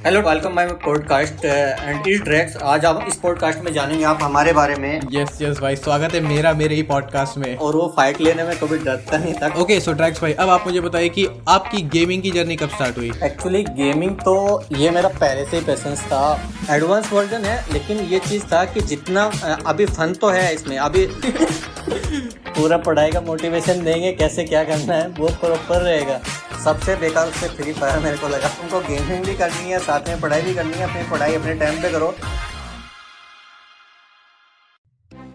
Hello, welcome my podcast and is Drax. आज आप इस पॉडकास्ट में जानेंगे आप हमारे बारे में। यस भाई, स्वागत है मेरे ही पॉडकास्ट में। और वो फाइट लेने में कभी डरता नहीं था। ओके, सो ड्रैक्स भाई, अब आप मुझे बताइए कि आपकी गेमिंग की जर्नी कब स्टार्ट हुई? एक्चुअली गेमिंग तो ये मेरा पहले से ही पैशंस था। एडवांस वर्जन है, लेकिन ये चीज़ था कि जितना अभी फन तो है इसमें, अभी पूरा पढ़ाई का मोटिवेशन देंगे कैसे क्या करना है वो प्रॉपर रहेगा। सबसे बेकार उससे फ्री फायर मेरे को लगा। तुमको गेमिंग भी करनी है, साथ में पढ़ाई भी करनी है, अपनी पढ़ाई अपने टाइम पे करो।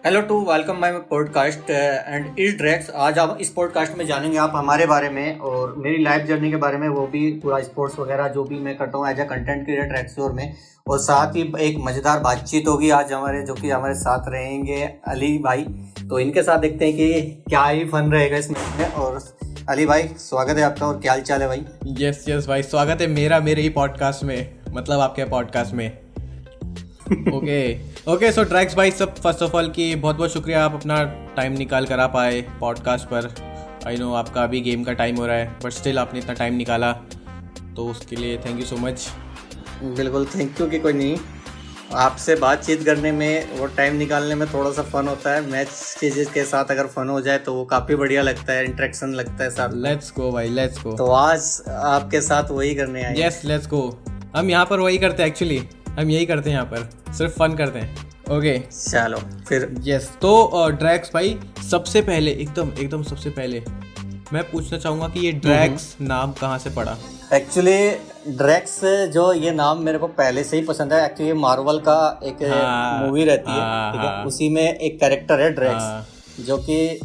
Hello to welcome my podcast and is Drax. आज आप इस पॉडकास्ट में जानेंगे आप हमारे बारे में और मेरी लाइफ जर्नी के बारे में, वो भी पूरा स्पोर्ट्स वगैरह जो भी मैं करता हूँ as a content creator explore में। और साथ ही एक मज़ेदार बातचीत होगी आज जो कि हमारे साथ रहेंगे अली भाई। तो इनके साथ देखते हैं कि क्या ही फन रहेगा इसमें। और अली भाई, स्वागत है आपका। और क्या हाल चाल है भाई? यस भाई, स्वागत है मेरे ही पॉडकास्ट में, मतलब आपके पॉडकास्ट में। ओके, सो ड्रैक्स भाई, सब फर्स्ट ऑफ ऑल की बहुत बहुत शुक्रिया, आप अपना टाइम निकाल कर आप आए पॉडकास्ट पर। आई नो आपका अभी गेम का टाइम हो रहा है, बट स्टिल आपने इतना टाइम निकाला, तो उसके लिए थैंक यू सो मच। बिल्कुल थैंक यू कि कोई नहीं। आपसे बातचीत करने में और टाइम निकालने में थोड़ा सा फन होता है। मैच चीज़ के साथ अगर फन हो जाए तो वो काफ़ी बढ़िया लगता है, इंटरेक्शन लगता है साथ। लेट्स गो भाई, लेट्स गो। तो आज आपके साथ वही करने आए। Yes, let's go. हम यहाँ पर वही करते हैं, एक्चुअली हम यही करते हैं, यहाँ पर सिर्फ फन करते हैं। ओके चलो फिर। यस, तो ड्रैक्स भाई, सबसे पहले एकदम सबसे पहले मैं पूछना चाहूँगा कि ये ड्रैक्स नाम कहाँ से पड़ा? एक्चुअली ड्रैक्स जो ये नाम मेरे को पहले से ही पसंद है। एक्चुअली मार्वल का एक मूवी रहती है, ठीक है, उसी में एक कैरेक्टर है ड्रैक्स, जो कि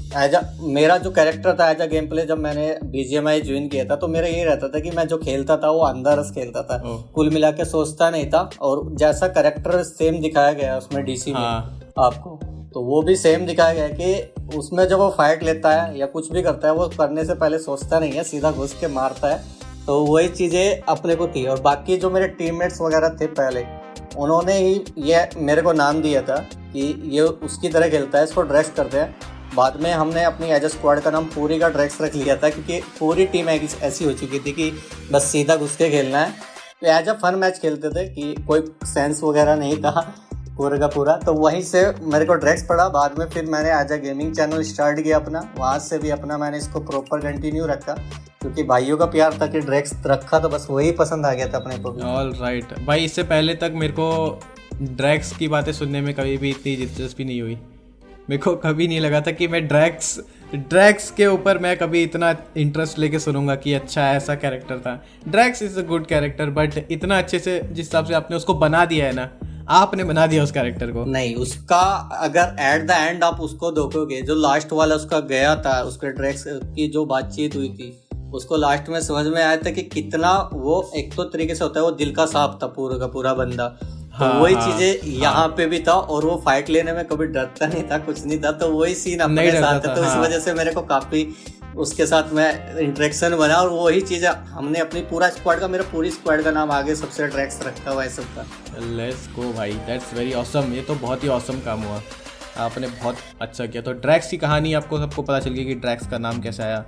मेरा जो कैरेक्टर था एज अ गेम प्ले, जब मैंने BGMI ज्वाइन किया था तो मेरा यही रहता था कि मैं जो खेलता था वो अंदर खेलता था, कुल मिला के सोचता नहीं था। और जैसा कैरेक्टर सेम दिखाया गया उसमें DC में आपको, तो वो भी सेम दिखाया गया कि उसमें जब वो फाइट लेता है या कुछ भी करता है, वो करने से पहले सोचता नहीं है, सीधा घुस के मारता है। तो वही चीज़ें अपने को थी। और बाकी जो मेरे टीममेट्स वगैरह थे पहले, उन्होंने ही ये मेरे को नाम दिया था कि ये उसकी तरह खेलता है, इसको ड्रैक्स करते हैं। बाद में हमने अपनी एज अ स्क्वाड का नाम पूरी का ड्रैक्स रख लिया था, क्योंकि पूरी टीम ऐसी हो चुकी थी कि बस सीधा घुस के खेलना है। तो एज अ फन मैच खेलते थे कि कोई सेंस वगैरह नहीं था पूरे का पूरा। तो वहीं से मेरे को ड्रैक्स पड़ा। बाद में फिर मैंने as a gaming channel start किया अपना, वहाँ से भी अपना मैंने इसको प्रॉपर कंटिन्यू रखा, क्योंकि भाइयों का प्यार था कि ड्रैक्स रखा तो बस वही पसंद आ गया था अपने को। ऑल राइट भाई, इससे पहले तक मेरे को ड्रैक्स की बातें सुनने में कभी भी इतनी दिलचस्पी नहीं हुई। मेरे को कभी नहीं लगा था कि मैं ड्रैक्स के ऊपर मैं कभी इतना इंटरेस्ट लेके सुनूंगा कि अच्छा ऐसा कैरेक्टर था। Drax is a good character, but इतना अच्छे से जिस हिसाब से आपने उसको बना दिया है ना, आपने बना दिया उस कैरेक्टर को। नहीं, उसका अगर एट द एंड आप उसको देखोगे, जो लास्ट वाला उसका गया था, उसके ड्रैक्स की जो बातचीत हुई थी, उसको लास्ट में समझ में आया था कि कितना वो एक तो तरीके से होता है, वो दिल का साफ था पूरा का पूरा बंदा। तो वही चीजें यहाँ पे भी था। और वो फाइट लेने में कभी डरता नहीं था, कुछ नहीं था। तो वही सीन अपने साथ था। तो इस वजह से मेरे को काफी उसके साथ में इंटरेक्शन बना। और वही चीज़ हमने अपनी पूरा स्क्वाड का, मेरा पूरी स्क्वाड का नाम आगे सबसे ड्रैक्स रखा हुआ है सबका। लेट्स गो भाई, दैट्स वेरी ऑसम। ये तो बहुत ही ऑसम काम हुआ, आपने बहुत अच्छा किया। तो ड्रैक्स की कहानी आपको सबको पता चल गई कि ड्रैक्स का नाम कैसे आया।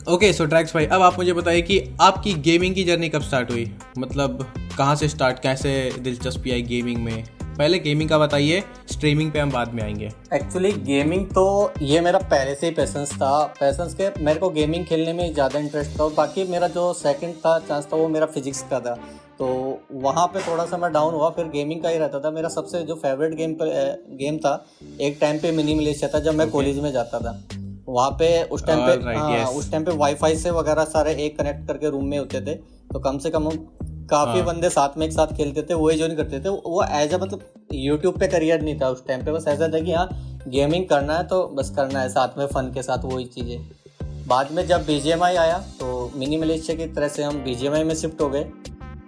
ओके, सो ड्रैक्स भाई, अब आप मुझे बताइए कि आपकी गेमिंग की जर्नी कब स्टार्ट हुई? मतलब कहाँ से स्टार्ट, कैसे दिलचस्पी आई गेमिंग में? पहले गेमिंग का बताइए, स्ट्रीमिंग पे हम बाद में आएंगे। एक्चुअली गेमिंग तो ये मेरा पहले से ही पैशंस था। पैशंस के मेरे को गेमिंग खेलने में ज़्यादा इंटरेस्ट था। और बाकी मेरा जो सेकंड था चांस था वो मेरा फिजिक्स का था, तो वहाँ पे थोड़ा सा मैं डाउन हुआ। फिर गेमिंग का ही रहता था। मेरा सबसे जो फेवरेट गेम था एक टाइम पे मिनी मलेशिया था, जब मैं कॉलेज में जाता था। वहाँ पे उस टाइम पे वाईफाई से वगैरह सारे एक कनेक्ट करके रूम में होते थे, तो कम से कम हम काफ़ी बंदे साथ में एक साथ खेलते थे, वही ज्वाइन करते थे। वो एज अ मतलब यूट्यूब पे करियर नहीं था उस टाइम पे, बस ऐसा था कि हाँ गेमिंग करना है तो बस करना है, साथ में फ़न के साथ वही चीज़ें। बाद में जब BGMI आया तो मिनी मलेशिया की तरह से हम BGMI में शिफ्ट हो गए।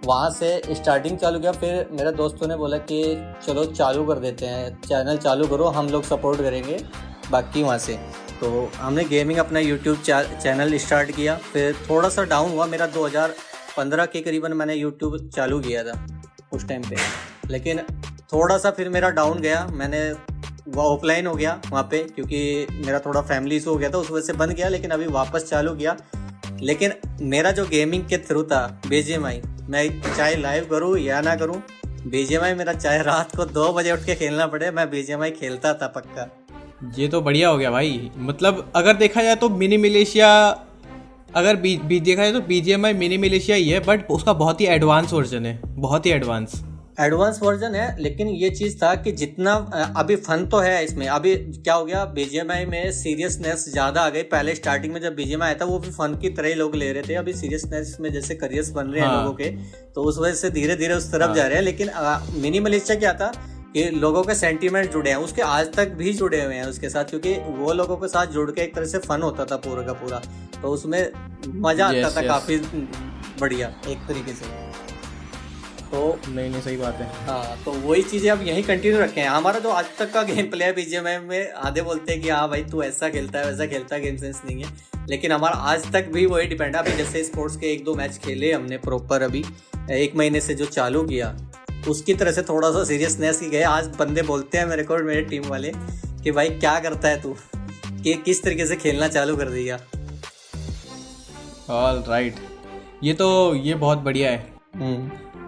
वहाँ से स्टार्टिंग चालू किया। फिर मेरे दोस्तों ने बोला कि चलो चालू कर देते हैं, चैनल चालू करो, हम लोग सपोर्ट करेंगे बाकी वहाँ से। तो हमने गेमिंग अपना यूट्यूब चैनल स्टार्ट किया। फिर थोड़ा सा डाउन हुआ मेरा, 2015 के करीबन मैंने यूट्यूब चालू किया था उस टाइम पे, लेकिन थोड़ा सा फिर मेरा डाउन गया। मैंने वो ऑफलाइन हो गया वहाँ पे, क्योंकि मेरा थोड़ा फैमिली इशू हो गया था, उस वजह से बंद किया। लेकिन अभी वापस चालू किया। लेकिन मेरा जो गेमिंग के थ्रू था BGMI, मैं चाहे लाइव करूँ या ना करूँ, बीजीएमआई मेरा चाहे रात को 2 बजे उठ के खेलना पड़े, मैं बीजीएमआई खेलता था पक्का। ये तो बढ़िया हो गया भाई। मतलब अगर देखा जाए तो मिनी मिलिशिया, अगर देखा जाए तो बीजीएमआई मिनी मिलिशिया ही है, बट उसका बहुत ही एडवांस वर्जन है, बहुत ही एडवांस वर्जन है। लेकिन ये चीज था कि जितना अभी फन तो है इसमें, अभी क्या हो गया बीजीएमआई में सीरियसनेस ज्यादा आ गई। पहले स्टार्टिंग में जब बीजीएमआई आया था वो भी फन की तरह ही लोग ले रहे थे, अभी सीरियसनेस में जैसे करियर्स बन रहे हैं लोगों के, तो उस वजह से धीरे धीरे उस तरफ जा रहे हैं। लेकिन मिनी मिलिशिया क्या था कि लोगों के सेंटीमेंट जुड़े हैं उसके, आज तक भी जुड़े हुए हैं उसके साथ, क्योंकि वो लोगों के साथ जुड़ के एक तरह से फन होता था पूरा का पूरा, तो उसमें मजा आता था काफी बढ़िया एक तरीके से। तो नहीं सही बात है। हाँ, तो वही चीजें अब यही कंटिन्यू रखे हैं। हमारा जो आज तक का गेम प्ले है बीजीएमआई में, आधे बोलते हैं कि हाँ भाई तू ऐसा खेलता है वैसा खेलता है, गेम सेंस नहीं है, लेकिन हमारा आज तक भी वही डिपेंड है। अभी जैसे स्पोर्ट्स के 1-2 मैच खेले हमने प्रॉपर, अभी 1 महीने से जो चालू किया उसकी तरह से थोड़ा सा सीरियसनेस ही गए। आज बंदे बोलते हैं मेरे को, मेरे टीम वाले, कि भाई क्या करता है तू, कि किस तरीके से खेलना चालू कर दिया। ऑल राइट, ये बहुत बढ़िया है।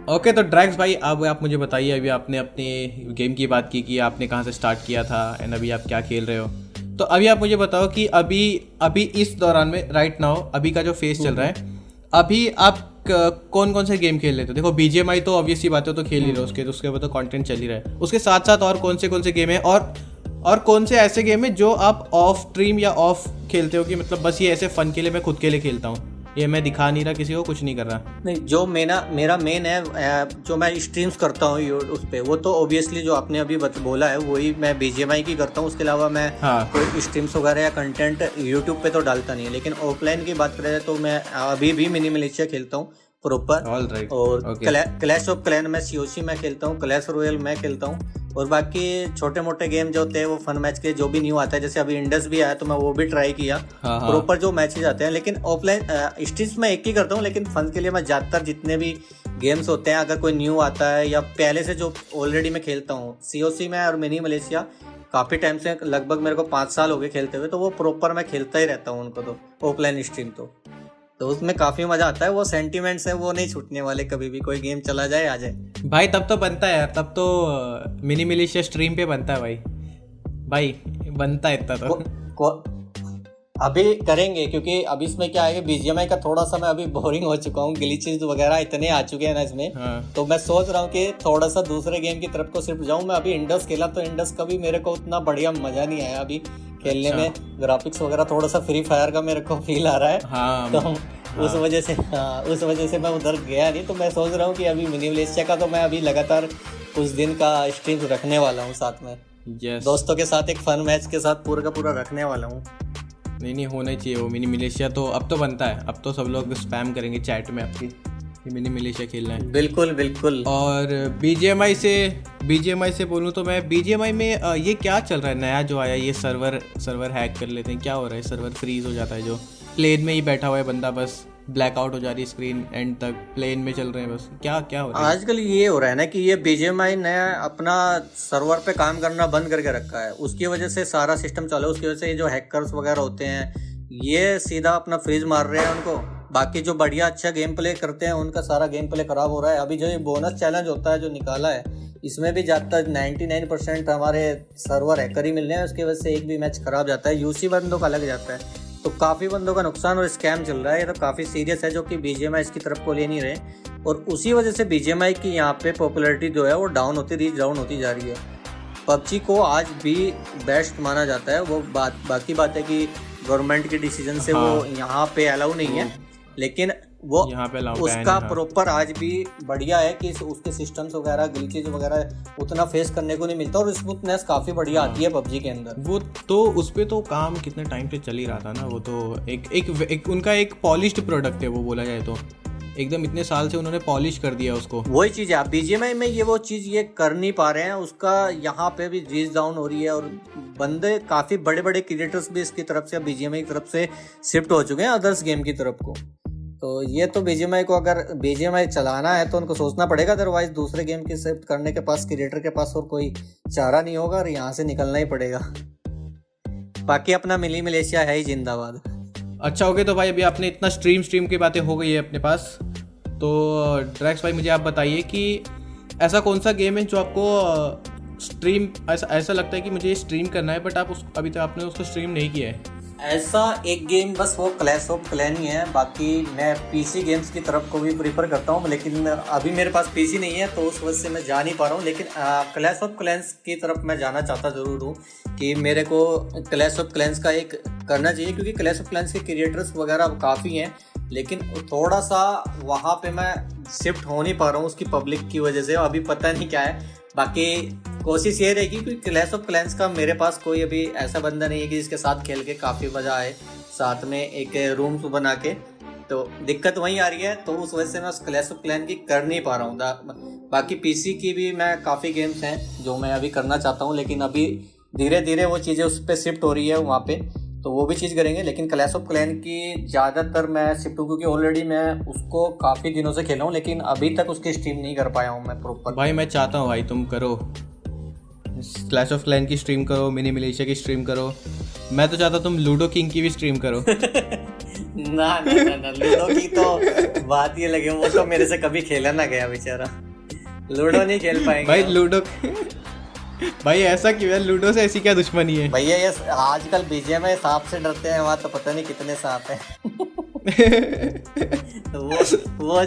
ओके, तो ड्रैक्स भाई अब आप मुझे बताइए, अभी आपने अपने गेम की बात की कि आपने कहाँ से स्टार्ट किया था एंड अभी आप क्या खेल रहे हो, तो अभी आप मुझे बताओ कि अभी इस दौरान में राइट नाउ अभी का जो फेज चल रहा है, अभी आप कौन कौन से गेम खेल लेते हो? देखो बीजीएमआई तो ऑब्वियस सी बात है, तो खेल ही रहे हो, उसके ऊपर तो कंटेंट चल ही रहा है, उसके साथ साथ और कौन से गेम है, और कौन से ऐसे गेम है जो आप ऑफ स्ट्रीम या ऑफ खेलते हो कि मतलब बस ये ऐसे फन के लिए मैं खुद के लिए खेलता हूँ, ये मैं दिखा नहीं रहा किसी को, कुछ नहीं कर रहा? नहीं, जो मेरा मेन है, जो मैं स्ट्रीम्स करता हूँ उस पे, वो तो ऑब्वियसली जो आपने अभी बोला है वही मैं बीजीएमआई की करता हूँ। उसके अलावा मैं कोई स्ट्रीम्स वगैरह या कंटेंट यूट्यूब पे तो डालता नहीं है। लेकिन ऑफलाइन की बात करें तो मैं अभी भी मिनी मिलिशिया खेलता हूँ प्रॉपर, और क्लैश ऑफ क्लैन में सीओसी में खेलता हूँ, क्लैश रॉयल में खेलता हूँ, और बाकी छोटे मोटे गेम जो होते हैं वो फन मैच के जो भी न्यू आता है, जैसे अभी इंडस भी आया तो मैं वो भी ट्राई किया, प्रॉपर जो मैचेज आते हैं। लेकिन ऑफलाइन स्ट्रीम्स में एक ही करता हूँ, लेकिन फन के लिए मैं ज़्यादातर जितने भी गेम्स होते हैं, अगर कोई न्यू आता है या पहले से जो ऑलरेडी मैं खेलता हूँ सीओसी में और मिनी मिलिशिया, काफ़ी टाइम से, लगभग मेरे को 5 साल हो गए खेलते हुए, तो वो प्रॉपर मैं खेलता ही रहता हूँ उनको, तो ऑफलाइन स्ट्रीम तो उसमें काफी मजा आता है। वो सेंटिमेंट्स है वो नहीं छूटने वाले, कभी भी कोई गेम चला जाए आ जाए भाई, तब तो बनता है यार, तब तो मिनी मिलिशिया स्ट्रीम पे बनता है भाई बनता है इतना तो अभी करेंगे, क्योंकि अभी इसमें क्या है कि बीजीएमआई का थोड़ा सा मैं अभी बोरिंग हो चुका हूँ, ग्लिचेस वगैरह इतने आ चुके हैं ना इसमें। तो मैं सोच रहा हूँ कि थोड़ा सा दूसरे गेम की तरफ को शिफ्ट जाऊँ। मैं अभी इंडस खेला तो इंडस का भी मेरे को उतना बढ़िया मजा नहीं आया अभी खेलने में, ग्राफिक्स वगैरह थोड़ा सा फ्री फायर का मेरे को फील आ रहा है। तो उस वजह से मैं उधर गया नहीं। तो मैं सोच रहा हूँ कि अभी मिनी मिलिशिया का तो मैं अभी लगातार कुछ दिन का स्ट्रीम रखने वाला हूँ, साथ में दोस्तों के साथ एक फन मैच के साथ पूरा का पूरा रखने वाला हूँ। नहीं होना चाहिए वो मिनी मिलिशिया, तो अब तो बनता है, अब तो सब लोग स्पैम करेंगे चैट में आपकी मिनी मिलिशिया खेलना है। बिल्कुल। और बीजीएमआई से बोलूँ तो मैं बीजीएमआई में ये क्या चल रहा है नया जो आया, ये सर्वर हैक कर लेते हैं, क्या हो रहा है, सर्वर फ्रीज हो जाता है, जो प्लेन में ही बैठा हुआ है बंदा, बस ब्लैकआउट हो जा रही है स्क्रीन, एंड तक प्लेन में चल रहे हैं, बस क्या हो रहा है आजकल। ये हो रहा है ना कि ये बीजीएमआई नया अपना सर्वर पे काम करना बंद करके रखा है, उसकी वजह से सारा सिस्टम चालू है, उसकी वजह से ये जो हैकर्स वगैरह होते हैं ये सीधा अपना फ्रीज मार रहे हैं उनको। बाकी जो बढ़िया अच्छा गेम प्ले करते हैं उनका सारा गेम प्ले खराब हो रहा है। अभी जो ये बोनस चैलेंज होता है जो निकाला है, इसमें भी ज़्यादातर 99% हमारे सर्वर हैकर ही मिल रहे हैं, उसकी वजह से एक भी मैच खराब जाता है, यूसी बंदों का लग जाता है, तो काफ़ी बंदों का नुकसान और स्कैम चल रहा है। ये तो काफ़ी सीरियस है, जो कि बीजीएमआई इसकी तरफ को ले नहीं रहे, और उसी वजह से बीजीएमआई की यहाँ पे पॉपुलैरिटी जो है वो रीच डाउन होती जा रही है। पबजी को आज भी बेस्ट माना जाता है, वो बाकी बात है कि गवर्नमेंट के डिसीजन से वो यहाँ पे अलाउ नहीं है, लेकिन वो उसका प्रॉपर आज भी बढ़िया है कि उसके सिस्टम्स वगैरह ग्लिचेस वगैरह उतना फेस करने को नहीं मिलता, और स्मूथनेस काफ़ी बढ़िया आती है पबजी के अंदर। वो तो उस पर तो काम कितने टाइम से चल ही रहा था ना, वो तो एक उनका एक पॉलिश्ड प्रोडक्ट है वो, बोला जाए तो एकदम इतने साल से उन्होंने पॉलिश कर दिया उसको। वही चीज़ है, बीजीएमआई में ये वो चीज़ ये कर नहीं पा रहे हैं, उसका यहाँ पे भी रीच डाउन हो रही है, और बंदे काफ़ी बड़े बड़े क्रिएटर्स भी इसकी तरफ से बीजीएमआई की तरफ से शिफ्ट हो चुके हैं अदर्स गेम की तरफ को। तो ये तो बीजीएमआई को अगर बीजीएमआई चलाना है तो उनको सोचना पड़ेगा, अदरवाइज दूसरे गेम की शिफ्ट करने के पास क्रिएटर के पास और कोई चारा नहीं होगा, और यहाँ से निकलना ही पड़ेगा। बाकी अपना मिनी मिलिशिया है ही जिंदाबाद। अच्छा, हो गया। तो भाई अभी आपने इतना स्ट्रीम की बातें हो गई है अपने पास, तो ड्रैक्स भाई मुझे आप बताइए कि ऐसा कौन सा गेम है जो आपको स्ट्रीम ऐसा लगता है कि मुझे स्ट्रीम करना है, बट आप अभी तक आपने उसको स्ट्रीम नहीं किया है? ऐसा एक गेम बस वो क्लैश ऑफ क्लैन ही है। बाकी मैं पीसी गेम्स की तरफ को भी प्रीफर करता हूँ, लेकिन अभी मेरे पास पीसी नहीं है तो उस वजह से मैं जा नहीं पा रहा हूँ। लेकिन क्लैश ऑफ क्लैंस की तरफ मैं जाना चाहता ज़रूर हूँ कि मेरे को क्लैश ऑफ क्लैंस का एक करना चाहिए, क्योंकि क्लैश ऑफ क्लैंस के क्रिएटर्स वगैरह काफ़ी हैं, लेकिन थोड़ा सा वहाँ पे मैं शिफ्ट हो नहीं पा रहा हूँ उसकी पब्लिक की वजह से। अभी पता नहीं क्या है। बाकी कोशिश ये रहेगी कि क्लैश ऑफ क्लैंस का मेरे पास कोई अभी ऐसा बंदा नहीं है कि जिसके साथ खेल के काफ़ी मज़ा आए, साथ में एक रूम बना के। तो दिक्कत वहीं आ रही है, तो उस वजह से मैं उस क्लैश ऑफ क्लैन की कर नहीं पा रहा हूँ। बाकी पीसी की भी मैं काफ़ी गेम्स हैं जो मैं अभी करना चाहता हूँ, लेकिन अभी धीरे धीरे वो चीज़ें उस पर शिफ्ट हो रही है वहाँ पे, तो वो भी चीज़ करेंगे। लेकिन क्लैश ऑफ क्लैन की ज़्यादातर मैं शिफ्ट हूँ, क्योंकि ऑलरेडी मैं उसको काफ़ी दिनों से खेला हूँ, लेकिन अभी तक उसकी स्ट्रीम नहीं कर पाया हूँ मैं प्रॉपर। भाई मैं चाहता हूँ भाई तुम करो क्लैश ऑफ क्लैन की स्ट्रीम करो, मिनी मिलिशिया की स्ट्रीम करो। मैं तो चाहता हूँ तुम लूडो किंग की भी स्ट्रीम करो। ना लूडो की तो बात ये लगे, वो तो मेरे से कभी खेला ना गया बेचारा, लूडो नहीं खेल पाएंगे भाई लूडो। भाई ऐसा क्यों है, लूडो से ऐसी क्या दुश्मनी है भैया? ये आजकल बीजे में सांप से डरते हैं, वहाँ तो पता नहीं कितने सांप हैं। वो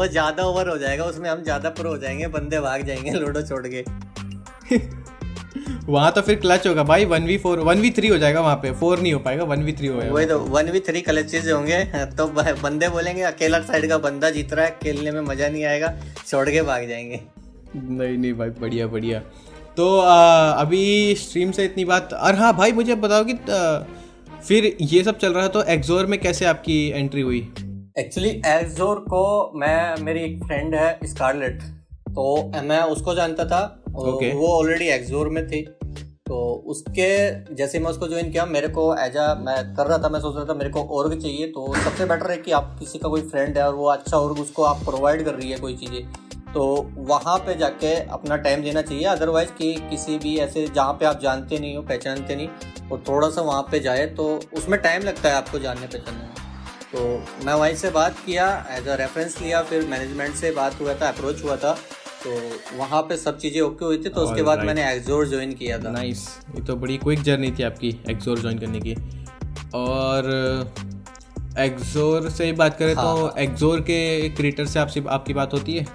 ज्यादा ओवर हो जाएगा, उसमें हम ज्यादा प्रो हो जाएंगे, बंदे भाग जाएंगे लूडो छोड़ के। वहाँ तो फिर क्लच होगा भाई, 1v4 1v3 हो जाएगा वहाँ पे, 4 नहीं हो पाएगा, 1v3 हो जाएगा। वही तो 1v3 क्लचेज होंगे, तो बंदे बोलेंगे अकेला साइड का बंदा जीत रहा है, खेलने में मजा नहीं आएगा, छोड़ के भाग जाएंगे। नहीं भाई, बढ़िया बढ़िया। तो अभी स्ट्रीम से इतनी बात। और हाँ भाई मुझे बताओ कि फिर ये सब चल रहा तो एक्सोर में कैसे आपकी एंट्री हुई? एक्चुअली एक्सोर को मेरी एक फ्रेंड है स्कारलेट, तो मैं उसको जानता था। Okay. वो ऑलरेडी एक्सोर में थी, तो उसके जैसे मैं उसको ज्वाइन किया, मेरे को मैं कर रहा था, मैं सोच रहा था मेरे को ऑर्ग चाहिए, तो सबसे बेटर है कि आप किसी का कोई फ्रेंड है और वो अच्छा ऑर्ग उसको आप प्रोवाइड कर रही है कोई चीज़ें, तो वहाँ पे जाके अपना टाइम देना चाहिए। अदरवाइज़ कि किसी भी ऐसे जहाँ पे आप जानते नहीं हो, पहचानते नहीं, और थोड़ा सा वहाँ पे जाए तो उसमें टाइम लगता है आपको जानने पहचानने में। तो मैं वहीं से बात किया, एज अ रेफरेंस लिया, फिर मैनेजमेंट से बात हुआ था, अप्रोच हुआ था, तो वहाँ पे सब चीज़ें ओके हुई थी, तो उसके बाद मैंने एक्सोर ज्वाइन किया था। नाइस, ये तो बड़ी क्विक जर्नी थी आपकी एक्सोर ज्वाइन करने की। और एक्सोर से बात करें तो एक्सोर के क्रिएटर से आपकी बात होती है?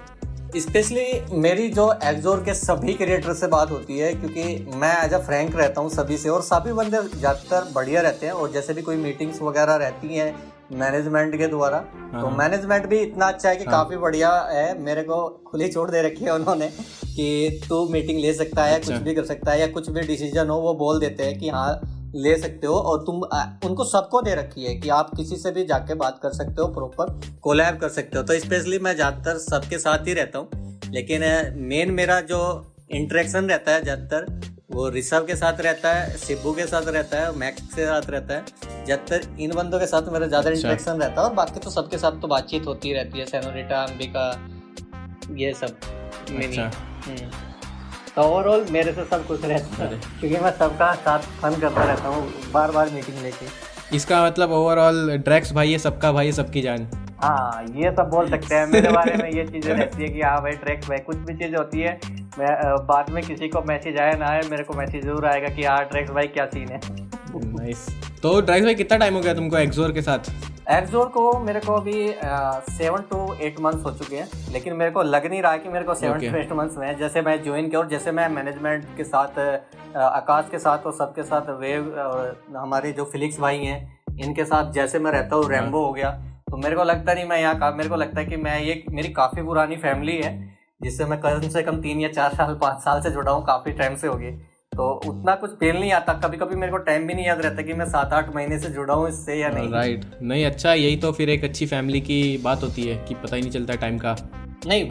स्पेशली मेरी जो एक्सोर के सभी क्रिएटर से बात होती है, क्योंकि मैं एज अ फ्रैंक रहता हूँ सभी से, और सभी बंदे ज़्यादातर बढ़िया रहते हैं। और जैसे भी कोई मीटिंग्स वगैरह रहती हैं मैनेजमेंट के द्वारा, तो मैनेजमेंट भी इतना अच्छा है कि काफ़ी बढ़िया है। मेरे को खुली छूट दे रखी है उन्होंने कि तू मीटिंग ले सकता है, कुछ भी कर सकता है, या कुछ भी डिसीजन हो वो बोल देते हैं कि हाँ ले सकते हो। और तुम उनको सबको दे रखी है कि आप किसी से भी जाके बात कर सकते हो, प्रॉपर कोलैब कर सकते हो। तो स्पेशली मैं ज़्यादातर सबके साथ ही रहता हूँ, लेकिन मेन मेरा जो इंटरेक्शन रहता है ज़्यादातर वो ऋषभ के साथ रहता है, शिबू के साथ रहता है, मैक्स के साथ रहता है। ज़्यादातर इन बंदों के साथ मेरा ज़्यादा इंटरेक्शन रहता है, और बाकी तो सबके साथ तो बातचीत होती रहती है, सेनोरिटा, अंबिका, ये सब मिनी। तो ओवरऑल मेरे से सब कुछ रहता है, क्योंकि मैं सबका साथ फन करता रहता हूँ, बार बार मीटिंग लेके। इसका मतलब ओवरऑल ड्रैक्स भाई है सबका भाई है, सबकी जान। हाँ, ये सब बोल सकते हैं मेरे बारे में। ये चीज़ें रहती है कि हाँ भाई ड्रैक्स भाई, कुछ भी चीज़ होती है, मैं बाद में किसी को मैसेज आए ना आए, मेरे को मैसेज जरूर आएगा कि हाँ ड्रैक्स भाई क्या सीन है। नाइस। तो ड्रैक्स भाई कितना टाइम हो गया तुमको एक्सोर के साथ? एक्सोर को मेरे को अभी 7 to 8 मंथ्स हो चुके हैं, लेकिन मेरे को लग नहीं रहा कि मेरे को 7 to 8 मंथ्स में, जैसे मैं ज्वाइन किया और जैसे मैं मैनेजमेंट के साथ, आकाश के साथ और सबके साथ, वेव और हमारे जो फिलिक्स भाई हैं इनके साथ जैसे मैं रहता हूँ, रैम्बो हो गया, तो मेरे को लगता नहीं मैं यहाँ मेरे को लगता है कि मैं ये मेरी काफ़ी पुरानी फैमिली है, जिससे मैं कम से कम 3 या 4 साल 5 साल से जुड़ा हूँ, काफ़ी टाइम से हो गए। तो उतना कुछ फील नहीं आता, कभी कभी मेरे को टाइम भी नहीं याद रहता कि मैं 7-8 महीने से जुड़ा हूँ इससे या नहीं। राइट, नहीं अच्छा, यही तो फिर एक अच्छी फैमिली की बात होती है कि पता ही नहीं चलता टाइम का। नहीं,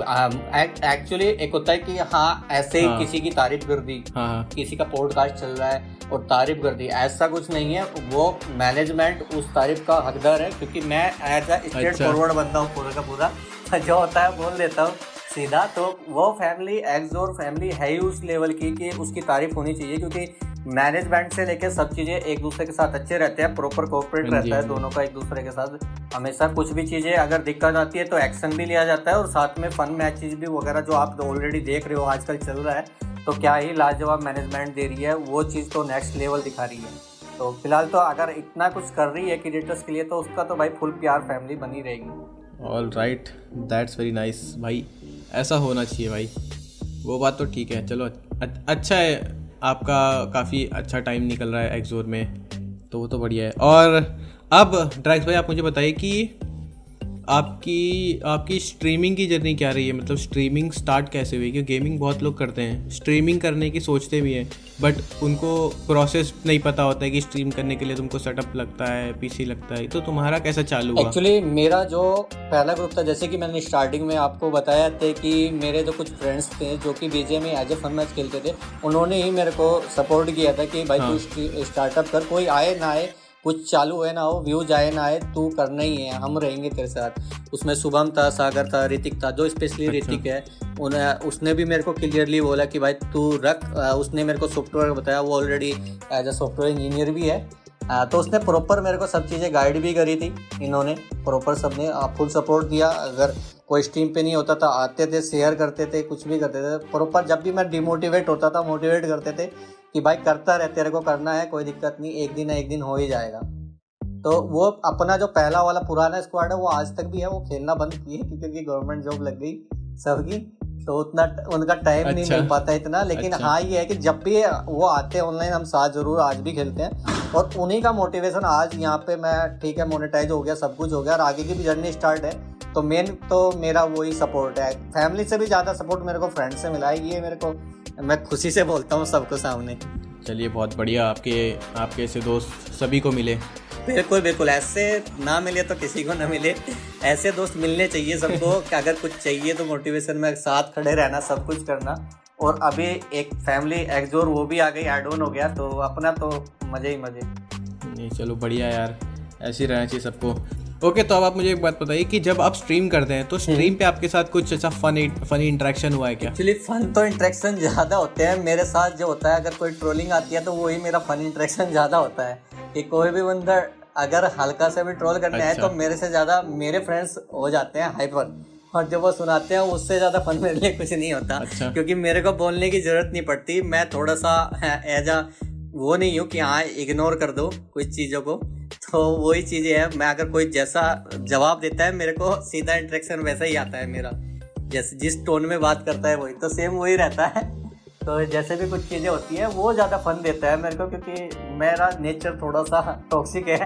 एक्चुअली एक होता है कि हाँ ऐसे ही किसी की तारीफ कर दी, किसी का पॉडकास्ट चल रहा है और तारीफ कर दी, ऐसा कुछ नहीं है। वो मैनेजमेंट उस तारीफ का हकदार है, क्योंकि मैं एज अ स्ट्रेट फॉरवर्ड बंदा हूँ, पूरा का पूरा जो होता है बोल देता हूँ सीधा। तो वो फैमिली, एक्सोर फैमिली है ही उस लेवल की कि उसकी तारीफ होनी चाहिए, क्योंकि मैनेजमेंट से लेके सब चीज़ें एक दूसरे के साथ अच्छे रहते हैं, प्रॉपर कोऑपरेट रहता है दोनों का एक दूसरे के साथ। हमेशा कुछ भी चीज़ें अगर दिक्कत आती है तो एक्शन भी लिया जाता है, और साथ में फन मैचेस भी वगैरह जो आप ऑलरेडी देख रहे हो आजकल चल रहा है, तो क्या ही लाजवाब मैनेजमेंट दे रही है, वो चीज़ तो नेक्स्ट लेवल दिखा रही है। तो फिलहाल तो अगर इतना कुछ कर रही है क्रिएटर्स के लिए तो उसका तो भाई फुल प्यार फैमिली बनी रहेगी। All right, that's very nice भाई, ऐसा होना चाहिए भाई, वो बात तो ठीक है। चलो अच्छा है, आपका काफ़ी अच्छा टाइम निकल रहा है एक्सोर में, तो वो तो बढ़िया है। और अब ड्रैक्स भाई आप मुझे बताइए कि आपकी स्ट्रीमिंग की जर्नी क्या रही है, मतलब स्ट्रीमिंग स्टार्ट कैसे हुई? क्योंकि गेमिंग बहुत लोग करते हैं, स्ट्रीमिंग करने की सोचते भी हैं, बट उनको प्रोसेस नहीं पता होता है कि स्ट्रीम करने के लिए तुमको सेटअप लगता है, पीसी लगता है, तो तुम्हारा कैसा चालू हुआ? एक्चुअली मेरा जो पहला ग्रुप था, जैसे कि मैंने स्टार्टिंग में आपको बताया था कि मेरे जो कुछ फ्रेंड्स थे जो कि बीजे में एज ए फन मैच खेलते थे, उन्होंने ही मेरे को सपोर्ट किया था कि भाई तू स्टार्टअप कर, कोई आए ना आए, कुछ चालू है ना हो, व्यूज आए ना आए, तू करना ही है, हम रहेंगे तेरे साथ। उसमें शुभम था, सागर था, ऋतिक था, जो स्पेशली ऋतिक है उसने भी मेरे को क्लियरली बोला कि भाई तू रख। उसने मेरे को सॉफ्टवेयर बताया, वो already as a software engineer भी है, तो उसने प्रॉपर मेरे को सब चीज़ें गाइड भी करी थी। इन्होंने प्रॉपर सबने फुल सपोर्ट दिया। अगर कोई स्ट्रीम पे नहीं होता था आते थे, शेयर करते थे, कुछ भी करते थे प्रॉपर। जब भी मैं डिमोटिवेट होता था मोटिवेट करते थे कि भाई करता रहे, तेरे को करना है, कोई दिक्कत नहीं, एक दिन ना एक दिन हो ही जाएगा। तो वो अपना जो पहला वाला पुराना स्क्वाड है वो आज तक भी है, वो खेलना बंद किए क्योंकि गवर्नमेंट जॉब लग गई सबकी, तो उतना उनका टाइम नहीं मिल पाता इतना। लेकिन हाँ ये है कि जब भी वो आते हैं ऑनलाइन हम साथ जरूर आज भी खेलते हैं, और उन्हीं का मोटिवेशन आज यहाँ पे मैं ठीक है, मोनेटाइज हो गया, सब कुछ हो गया और आगे की भी जर्नी स्टार्ट है। तो मेन तो मेरा वही सपोर्ट है, फैमिली से भी ज़्यादा सपोर्ट मेरे को फ्रेंड से मिला है, ये मेरे को मैं खुशी से बोलता हूँ सबको सामने। चलिए बहुत बढ़िया, आपके ऐसे दोस्त सभी को मिले। बिल्कुल बिल्कुल, ऐसे ना मिले तो किसी को ना मिले, ऐसे दोस्त मिलने चाहिए सबको कि अगर कुछ चाहिए तो मोटिवेशन में साथ खड़े रहना, सब कुछ करना। और अभी एक फैमिली एक्सोर वो भी आ गई, ऐड ऑन हो गया, तो अपना तो मजे ही मजे। नहीं चलो बढ़िया यार, ऐसे ही रहना चाहिए सबको। ओके, तो अब आप मुझे एक बात बताइए कि जब आप स्ट्रीम करते हैं तो स्ट्रीम पे आपके साथ कुछ ऐसा फनी इंटरेक्शन हुआ है क्या? एक्चुअली फन तो इंटरेक्शन ज़्यादा होते हैं मेरे साथ। जो होता है अगर कोई ट्रोलिंग आती है तो वही मेरा फन इंटरेक्शन ज़्यादा होता है कि कोई भी बंदा अगर हल्का से भी ट्रोल करने आए तो मेरे से ज़्यादा मेरे फ्रेंड्स हो जाते हैं हाइपर, और जो वो सुनाते हैं उससे ज़्यादा फन मेरे लिए कुछ नहीं होता। क्योंकि मेरे को बोलने की ज़रूरत नहीं पड़ती, मैं थोड़ा सा एज आ वो नहीं हूँ कि हाँ इग्नोर कर दो कुछ चीज़ों को। तो वही चीज़ें है, मैं अगर कोई जैसा जवाब देता है मेरे को सीधा इंटरेक्शन वैसा ही आता है मेरा, जैसे जिस टोन में बात करता है वही तो सेम वही रहता है। तो जैसे भी कुछ चीज़ें होती है वो ज़्यादा फन देता है मेरे को, क्योंकि मेरा नेचर थोड़ा सा टॉक्सिक है,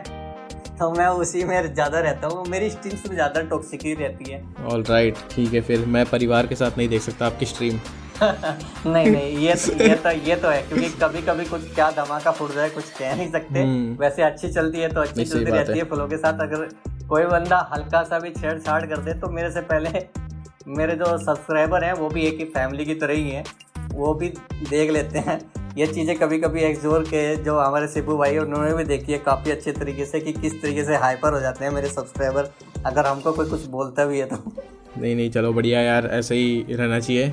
तो मैं उसी में ज़्यादा रहता हूँ, मेरी स्ट्रीम से ज़्यादा टॉक्सिक ही रहती है। ऑल राइट, ठीक है, फिर मैं परिवार के साथ नहीं देख सकता आपकी स्ट्रीम। नहीं ये तो है, क्योंकि कभी कभी कुछ क्या धमाका फूट जाए कुछ कह नहीं सकते। वैसे अच्छी चलती है तो अच्छी चलती रहती है फ्लो के साथ। अगर कोई बंदा हल्का सा भी छेड़छाड़ कर दे तो मेरे से पहले मेरे जो सब्सक्राइबर हैं वो भी एक ही फैमिली की तरह ही हैं, वो भी देख लेते हैं ये चीज़ें। कभी कभी एक्सोर के जो हमारे शिबू भाई उन्होंने भी देखी है काफ़ी अच्छे तरीके से कि किस तरीके से हाइपर हो जाते हैं मेरे सब्सक्राइबर अगर हमको कोई कुछ बोलता भी है तो। नहीं चलो बढ़िया यार, ऐसे ही रहना चाहिए।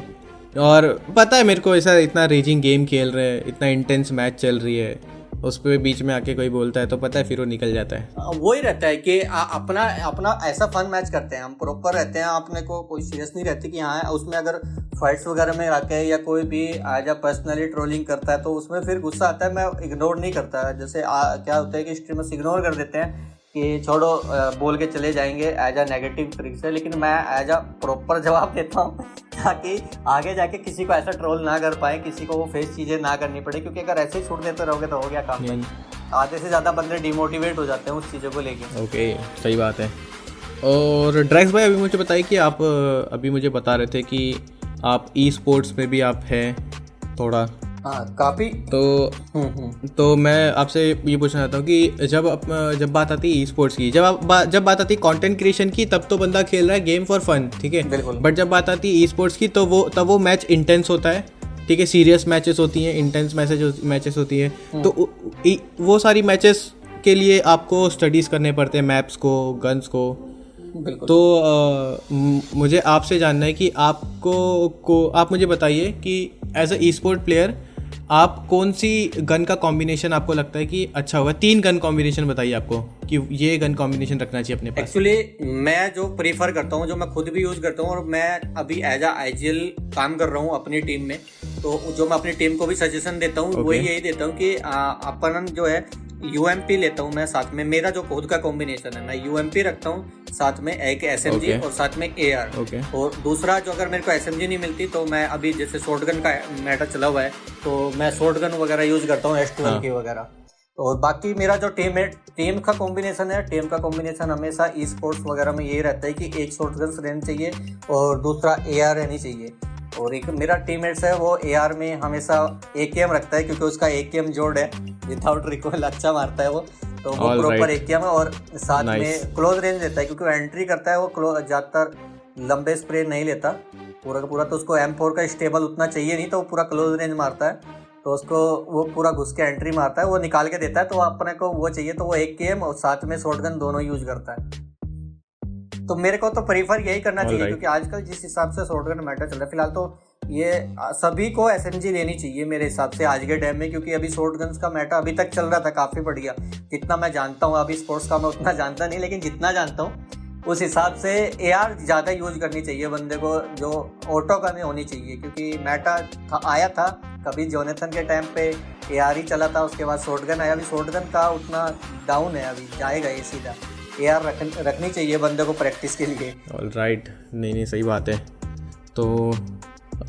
और पता है मेरे को, ऐसा इतना रेजिंग गेम खेल रहे हैं, इतना इंटेंस मैच चल रही है, उस पर बीच में आके कोई बोलता है तो पता है फिर वो निकल जाता है। वही रहता है कि अपना ऐसा फन मैच करते हैं हम, प्रॉपर रहते हैं, अपने को कोई सीरियस नहीं रहती कि हाँ उसमें अगर फाइट्स वगैरह में आके या कोई भी आज पर्सनली ट्रोलिंग करता है तो उसमें फिर गुस्सा आता है, मैं इग्नोर नहीं करता। जैसे क्या होता है कि स्ट्रीमर्स इग्नोर कर देते हैं कि छोड़ो बोल के चले जाएंगे एज अ नेगेटिव तरीके से, लेकिन मैं एज अ प्रॉपर जवाब देता हूँ ताकि आगे जाके किसी को ऐसा ट्रोल ना कर पाए, किसी को वो फेस चीज़ें ना करनी पड़े। क्योंकि अगर ऐसे ही छूट देते रहोगे तो हो गया काम, आधे से ज़्यादा बंदे डिमोटिवेट हो जाते हैं उस चीज़ों को लेके। ओके, सही बात है। और ड्रैक्स भाई अभी मुझे बताइए कि आप अभी मुझे बता रहे थे कि आप ई स्पोर्ट्स में भी आप हैं थोड़ा। हाँ काफ़ी। तो मैं आपसे ये पूछना चाहता हूँ कि जब बात आती है ई स्पोर्ट्स की, जब बात आती है कंटेंट क्रिएशन की, तब तो बंदा खेल रहा है गेम फॉर फन, ठीक है, बिल्कुल। बट जब बात आती है ई स्पोर्ट्स की तो वो मैच इंटेंस होता है, ठीक है, सीरियस मैचेस होती हैं, इंटेंस मैचेस होती हैं। तो वो सारी मैचेस के लिए आपको स्टडीज़ करने पड़ते हैं, मैप्स को, गन्स को। तो मुझे आपसे जानना है कि आप मुझे बताइए कि as a e sport player आप कौन सी गन का कॉम्बिनेशन आपको लगता है कि अच्छा होगा? 3 गन कॉम्बिनेशन बताइए आपको कि ये गन कॉम्बिनेशन रखना चाहिए अपने पास। एक्चुअली मैं जो प्रीफर करता हूँ, जो मैं खुद भी यूज करता हूँ, और मैं अभी एज अ आईजीएल काम कर रहा हूँ अपनी टीम में, तो जो मैं अपनी टीम को भी सजेशन देता हूँ वो यही देता हूँ कि अपन जो है यूएमपी लेता हूँ मैं साथ में। मेरा जो खुद का कॉम्बिनेशन है, मैं यूएमपी रखता हूँ साथ में एक एसएमजी और साथ में एआर। और दूसरा जो अगर मेरे को एसएमजी नहीं मिलती तो मैं अभी जैसे शॉटगन का मैटर चला हुआ है तो मैं शॉटगन वगैरह यूज करता हूँ S12 की वगैरह। और बाकी मेरा जो टीम का कॉम्बिनेशन है, टीम का कॉम्बिनेशन हमेशा ई स्पोर्ट्स वगैरह में यही रहता है कि एक शॉटगन रहनी चाहिए और दूसरा एआर रहनी चाहिए। और एक मेरा टीममेट्स है वो एआर में हमेशा AKM रखता है क्योंकि उसका AKM जोड़ है, विदाउट रिकॉइल अच्छा मारता है वो, तो वो प्रॉपर AKM है। और साथ में क्लोज रेंज लेता है क्योंकि वो एंट्री करता है, वो ज़्यादातर लंबे स्प्रे नहीं लेता पूरा का पूरा, तो उसको M4 का स्टेबल उतना चाहिए नहीं, तो वो पूरा क्लोज रेंज मारता है, तो उसको वो पूरा घुस के एंट्री मारता है, वो निकाल के देता है। तो अपने को वो चाहिए तो वो AKM और साथ में शॉटगन दोनों यूज करता है। तो मेरे को तो प्रीफर यही करना चाहिए क्योंकि आजकल जिस हिसाब से शॉटगन मैटर चल रहा है, फिलहाल तो ये सभी को SMG लेनी चाहिए मेरे हिसाब से आज के टाइम में, क्योंकि अभी शॉटगन्स का मैटर अभी तक चल रहा था काफ़ी बढ़िया, जितना मैं जानता हूँ। अभी स्पोर्ट्स का मैं उतना जानता नहीं, लेकिन जितना जानता हूँ उस हिसाब से AR ज़्यादा यूज करनी चाहिए बंदे को, जो ऑटो गन होनी चाहिए, क्योंकि मैटर आया था कभी जोनेथन के टाइम पे AR ही चला था, उसके बाद शॉटगन आया। अभी शॉटगन का उतना डाउन है, अभी जाएगा ये सीधा। AR रखनी चाहिए बंदे को प्रैक्टिस के लिए। ऑलराइट, नहीं सही बात है। तो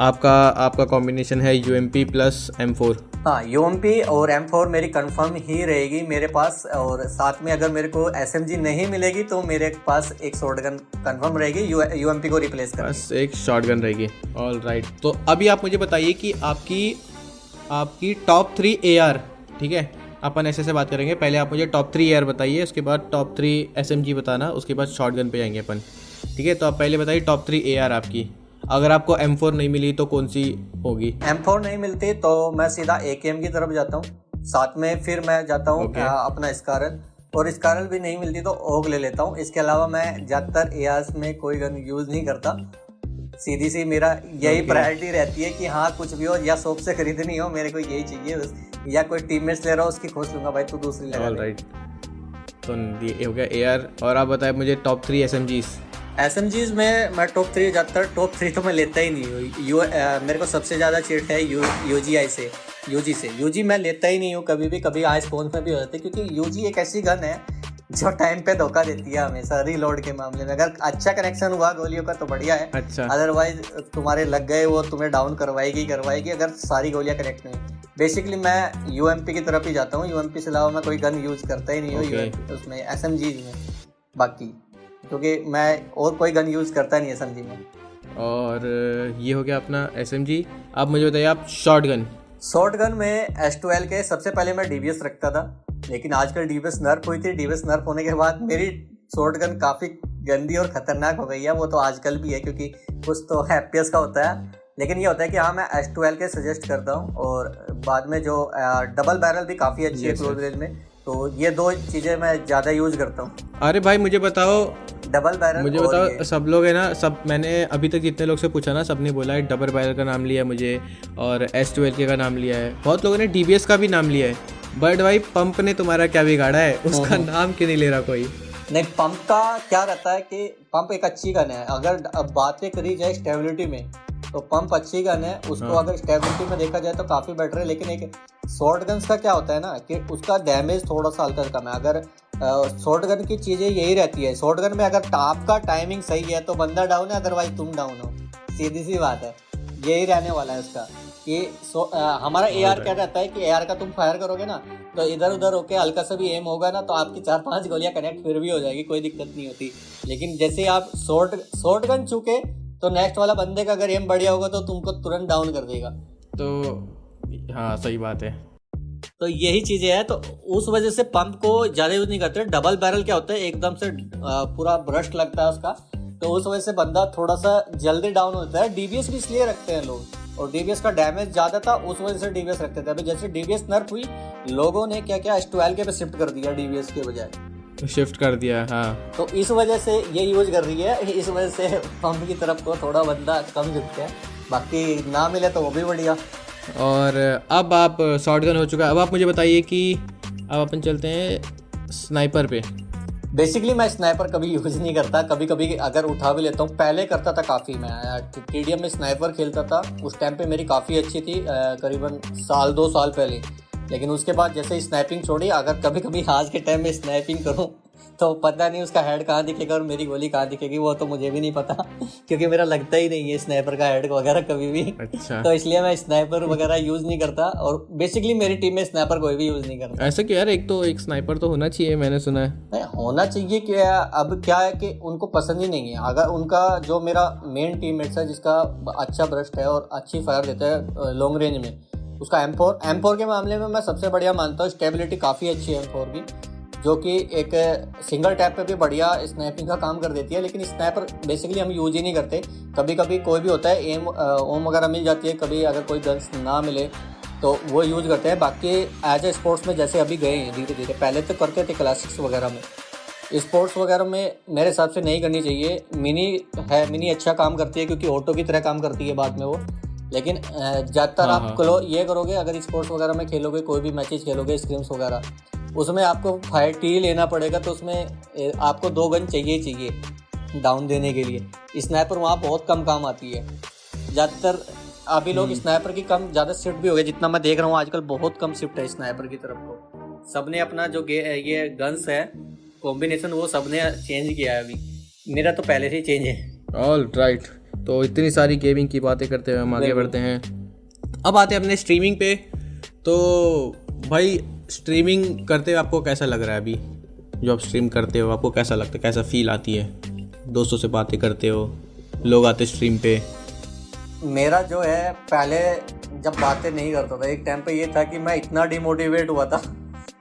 आपका कॉम्बिनेशन है UMP प्लस M4। हाँ, UMP और M4 मेरी कंफर्म ही रहेगी मेरे पास, और साथ में अगर मेरे को SMG नहीं मिलेगी तो मेरे पास एक शॉटगन कंफर्म रहेगी UMP को रिप्लेस कर, बस एक शॉटगन रहेगी। ऑलराइट, तो अभी आप मुझे बताइए कि आपकी टॉप 3 AR, ठीक है, अपन ऐसे बात करेंगे। पहले आप मुझे टॉप 3 AR बताइए, उसके बाद टॉप 3 SMG बताना, उसके बाद शॉटगन पे जाएंगे अपन, ठीक है। तो आप पहले बताइए टॉप 3 AR आपकी। अगर आपको M4 नहीं मिली तो कौन सी होगी? M4 नहीं मिलती तो मैं सीधा AKM की तरफ जाता हूँ, साथ में फिर मैं जाता हूँ अपना स्कारल, और स्कारल भी नहीं मिलती तो ओग ले लेता हूँ। इसके अलावा मैं ज़्यादातर ARs में कोई गन यूज़ नहीं करता, सीधी सी मेरा यही प्रायोरिटी रहती है कि हाँ कुछ भी हो, या शॉप से खरीदनी हो, मेरे को यही चाहिए बस, या कोई टीममेट्स ले रहा हो उसकी खोज लूँगा, भाई तू दूसरी लगा। ऑलराइट, तो ये हो गया AR। और आप बताएं मुझे टॉप 3 SMGs में मैं टॉप 3 ज़्यादातर, टॉप 3 तो मैं लेता ही नहीं हूँ। मेरे को सबसे ज़्यादा चिढ़ है UG से। UG मैं लेता ही नहीं हूँ कभी भी, कभी आज फोन में भी होते, क्योंकि UG एक ऐसी गन है जो टाइम पे धोखा देती है हमेशा रीलोड के मामले में। अगर अच्छा कनेक्शन हुआ गोलियों का तो बढ़िया है, अच्छा। अदरवाइज तुम्हारे लग गए वो तुम्हें डाउन करवाएगी अगर सारी गोलियां कनेक्ट नहीं। बेसिकली मैं UMP की तरफ ही जाता हूँ, UMP से अलावा मैं कोई गन यूज करता ही नहीं हूँ उसमें, SMG में बाकी, क्योंकि मैं और कोई गन यूज करता नहीं SMG में। और ये हो गया अपना SMG। अब मुझे बताइए आप शॉटगन में S12 के सबसे पहले मैं DBS रखता था, लेकिन आजकल DBS नर्फ हुई थी। DBS नर्फ होने के बाद मेरी शॉटगन काफ़ी गंदी और ख़तरनाक हो गई है, वो तो आजकल भी है क्योंकि कुछ तो FPS का होता है, लेकिन ये होता है कि हाँ मैं S12 के सजेस्ट करता हूँ। और बाद में जो डबल बैरल भी काफ़ी अच्छी है क्लोज रेंज में, तो ये 2 चीज़ें मैं ज़्यादा यूज़ करता हूँ। अरे भाई मुझे बताओ, डबल बैरल मुझे बताओ, सब लोग है ना, सब मैंने अभी तक जितने लोग से पूछा ना, सबने बोला है डबल बैरल का नाम लिया है मुझे, और S12 के का नाम लिया है, बहुत लोगों ने DBS का भी नाम लिया है, बट भाई पंप ने तुम्हारा क्या बिगाड़ा है? उसका नाम क्यों नहीं ले रहा कोई? नहीं, पंप का क्या रहता है कि पंप एक अच्छी गन है। अगर अब बातें करी जाए स्टेबिलिटी में तो पंप अच्छी गन है, उसको अगर स्टेबिलिटी में देखा जाए तो काफ़ी बेटर है। लेकिन एक शॉर्ट गन्स का क्या होता है ना कि उसका डैमेज थोड़ा सा हल्का कम है। अगर शॉर्ट गन की चीज़ें यही रहती है, शॉर्ट गन में अगर आपका टाइमिंग सही है तो बंदा डाउन है, अदरवाइज तुम डाउन हो, सीधी सी बात है, यही रहने वाला है उसका। कि हमारा AR क्या रहता है कि AR का तुम फायर करोगे ना तो इधर उधर होके हल्का सा भी एम होगा ना तो आपकी 4-5 गोलियां कनेक्ट फिर भी हो जाएगी, कोई दिक्कत नहीं होती। लेकिन जैसे आप शॉर्ट गन चूके तो नेक्स्ट वाला बंदे का अगर एम बढ़िया होगा तो तुमको तुरंत डाउन कर देगा। तो हाँ सही बात है, तो यही चीज़ें हैं। तो उस वजह से पंप को ज़्यादा यूज़ नहीं करते। डबल बैरल क्या होता है, एकदम से पूरा ब्रस्ट लगता है उसका, तो उस वजह से बंदा थोड़ा सा जल्दी डाउन होता है। DBS भी इसलिए रखते हैं लोग, और DBS का डैमेज ज़्यादा था उस वजह से DBS रखते थे। अभी जैसे DBS नर्फ हुई, लोगों ने क्या क्या S12 के पे शिफ्ट कर दिया DBS के बजाय, शिफ्ट कर दिया। हाँ, तो इस वजह से ये यूज कर रही है, इस वजह से पंप की तरफ को थोड़ा बंदा कम झुकता है। बाकी ना मिले तो वो भी बढ़िया। और अब आप शॉटगन हो चुका है, अब आप मुझे बताइए कि अब अपन चलते हैं स्नाइपर पे। बेसिकली मैं स्नाइपर कभी यूज़ नहीं करता, कभी कभी अगर उठा भी लेता हूँ। पहले करता था काफ़ी, मैं टीडीएम में स्नाइपर खेलता था, उस टाइम पे मेरी काफ़ी अच्छी थी, करीबन साल 2 साल पहले। लेकिन उसके बाद जैसे स्नैपिंग छोड़ी, अगर कभी कभी आज के टाइम में स्नैपिंग करूँ तो पता नहीं उसका हेड कहाँ दिखेगा और मेरी गोली कहाँ दिखेगी, वो तो मुझे भी नहीं पता क्योंकि मेरा लगता ही नहीं है स्नाइपर का हेड वगैरह कभी भी। अच्छा। तो इसलिए मैं स्नाइपर वगैरह यूज़ नहीं करता, और बेसिकली मेरी टीम में स्नाइपर कोई भी यूज़ नहीं करता। ऐसा क्यों यार, एक स्नाइपर तो होना चाहिए, मैंने सुना है। नहीं होना चाहिए, क्या अब क्या है कि उनको पसंद ही नहीं है। अगर उनका जो मेरा मेन टीममेट्स है जिसका अच्छा ब्रस्ट है और अच्छी फायर देता है लॉन्ग रेंज में, उसका M4 के मामले में मैं सबसे बढ़िया मानता हूँ। स्टेबिलिटी काफ़ी अच्छी है M4 की, जो कि एक सिंगल टैप पे भी बढ़िया स्नैपिंग का काम कर देती है। लेकिन स्नैपर बेसिकली हम यूज ही नहीं करते। कभी कभी कोई भी होता है एम ओम वगैरह मिल जाती है, कभी अगर कोई गन्स ना मिले तो वो यूज़ करते हैं। बाकी एज ए स्पोर्ट्स में जैसे अभी गए हैं धीरे धीरे, पहले तो करते थे क्लासिक्स वगैरह में, स्पोर्ट्स वगैरह में मेरे हिसाब से नहीं करनी चाहिए। मिनी अच्छा काम करती है क्योंकि ऑटो की तरह काम करती है बाद में वो। लेकिन ज़्यादातर आप ये करोगे, अगर स्पोर्ट्स वगैरह में खेलोगे, कोई भी मैचेस खेलोगे स्क्रिम्स वगैरह, उसमें आपको फाइट ही लेना पड़ेगा, तो उसमें आपको 2 गन चाहिए डाउन देने के लिए। स्नाइपर वहाँ बहुत कम काम आती है। ज़्यादातर अभी लोग स्नाइपर की कम ज़्यादा शिफ्ट भी हो गए, जितना मैं देख रहा हूँ आजकल बहुत कम शिफ्ट है स्नाइपर की तरफ को। सबने अपना जो ये गन्स है कॉम्बिनेशन वो सबने चेंज किया है। अभी मेरा तो पहले से ही चेंज है। ऑल राइट, तो इतनी सारी गेमिंग की बातें करते हुए हम आगे बढ़ते हैं। अब आते हैं अपने स्ट्रीमिंग पे। तो भाई स्ट्रीमिंग करते हुए आपको कैसा लग रहा है अभी? जो आप स्ट्रीम करते हो आपको कैसा लगता है, कैसा फील आती है? दोस्तों से बातें करते हो, लोग आते स्ट्रीम पे? मेरा जो है पहले जब बातें नहीं करता था, एक टाइम पे ये था कि मैं इतना डिमोटिवेट हुआ था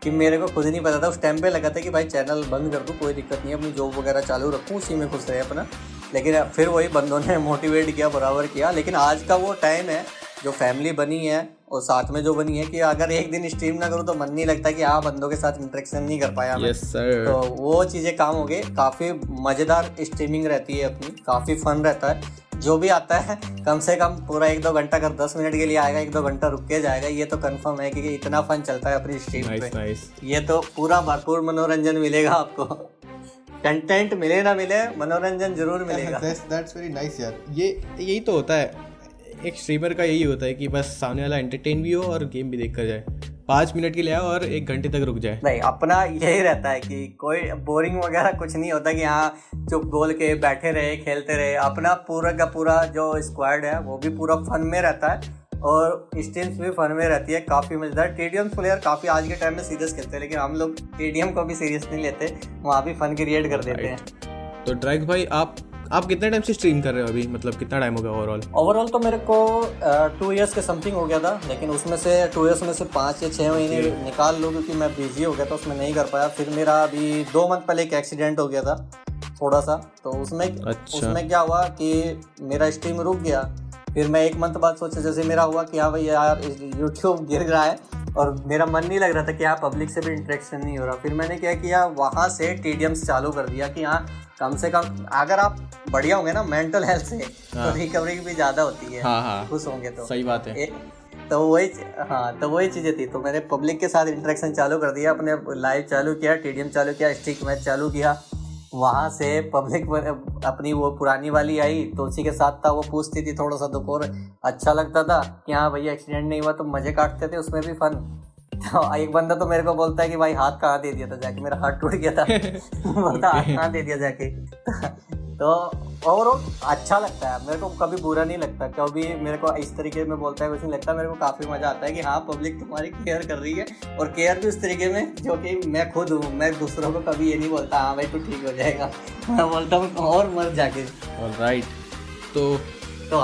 कि मेरे को खुद नहीं पता था। उस टाइम पे लगा था कि भाई चैनल बंद कर दूँ, कोई दिक्कत नहीं है, अपनी जॉब वगैरह चालू रखूँ, उसी में खुश रहे अपना। लेकिन फिर वही बंदों ने मोटिवेट किया, बराबर किया। लेकिन आज का वो टाइम है, जो फैमिली बनी है और साथ में जो बनी है, कि अगर एक दिन स्ट्रीम ना करूँ तो मन नहीं लगता कि हाँ बंदों के साथ इंटरेक्शन नहीं कर पाया मैं। Yes, sir. तो वो चीज़ें काम हो गई। काफ़ी मज़ेदार स्ट्रीमिंग रहती है अपनी, काफ़ी फन रहता है। जो भी आता है कम से कम पूरा 1-2 घंटा, अगर 10 मिनट के लिए आएगा 1-2 घंटा रुक के जाएगा, ये तो कंफर्म है कि इतना फन चलता है अपनी स्ट्रीम पे। ये तो पूरा भरपूर मनोरंजन मिलेगा आपको। कंटेंट मिले ना मिले, मनोरंजन जरूर मिलेगा। That's very nice यार। यही तो होता है एक स्ट्रीमर का, यही होता है कि बस सामने वाला एंटरटेन भी हो और गेम भी देख कर जाए। 5 मिनट के लिए आओ और 1 घंटे तक रुक जाए। नहीं, अपना यही रहता है कि कोई बोरिंग वगैरह कुछ नहीं होता कि हाँ चुप बोल के बैठे रहे खेलते रहे। अपना पूरा का पूरा जो स्क्वाड है वो भी पूरा फन में रहता है और स्ट्रीम्स भी फन में रहती है, काफ़ी मज़ेदार। टीडीएम प्लेयर काफ़ी आज के टाइम में सीरियस खेलते हैं, लेकिन हम लोग टीडीएम को भी सीरियस नहीं लेते, वहाँ भी फन क्रिएट कर देते हैं। तो ड्रैग भाई आप कितने टाइम से स्ट्रीम कर रहे हो अभी, मतलब कितना टाइम हो गया ओवरऑल? तो मेरे को 2 ईयर्स के समथिंग हो गया था, लेकिन उसमें से 2 ईयर्स में से 5 या 6 महीने निकाल लो क्योंकि मैं बिजी हो गया था, उसमें नहीं कर पाया। फिर मेरा अभी 2 मंथ पहले एक एक्सीडेंट हो गया था थोड़ा सा, तो उसमें क्या हुआ कि मेरा स्ट्रीम रुक गया। फिर मैं 1 मंथ बाद सोचा, जैसे मेरा हुआ कि हाँ भाई यार यूट्यूब गिर रहा है और मेरा मन नहीं लग रहा था कि हाँ पब्लिक से भी इंटरेक्शन नहीं हो रहा। फिर मैंने क्या किया, वहाँ से टीडीएम चालू कर दिया कि हाँ कम से कम अगर आप बढ़िया होंगे ना मेंटल हेल्थ से, तो रिकवरी भी ज़्यादा होती है। खुश होंगे तो सही बात है। तो वही चीज़ें थी। तो मैंने पब्लिक के साथ इंटरेक्शन चालू कर दिया, अपने लाइव चालू किया, टीडीएम चालू किया, स्टिक मैच चालू किया। वहाँ से पब्लिक अपनी वो पुरानी वाली आई तो उसी के साथ था, वो पूछती थी थोड़ा सा दुख और अच्छा लगता था कि हाँ भैया एक्सीडेंट नहीं हुआ, तो मज़े काटते थे उसमें भी फन। तो एक बंदा तो मेरे को बोलता है कि भाई हाथ कहाँ दे दिया था जाके, मेरा हाथ टूट गया था। बोलता हाथ कहाँ दे दिया जाके। तो ओवरऑल अच्छा लगता है मेरे को, कभी बुरा नहीं लगता, कभी मेरे को इस तरीके में बोलता है कुछ नहीं लगता। मेरे को काफ़ी मज़ा आता है कि हाँ पब्लिक तुम्हारी केयर कर रही है, और केयर भी उस तरीके में जो कि मैं खुद हूँ। मैं दूसरों को कभी ये नहीं बोलता हाँ भाई तू ठीक हो जाएगा, मैं बोलता हूँ और मर जाके। ऑलराइट, तो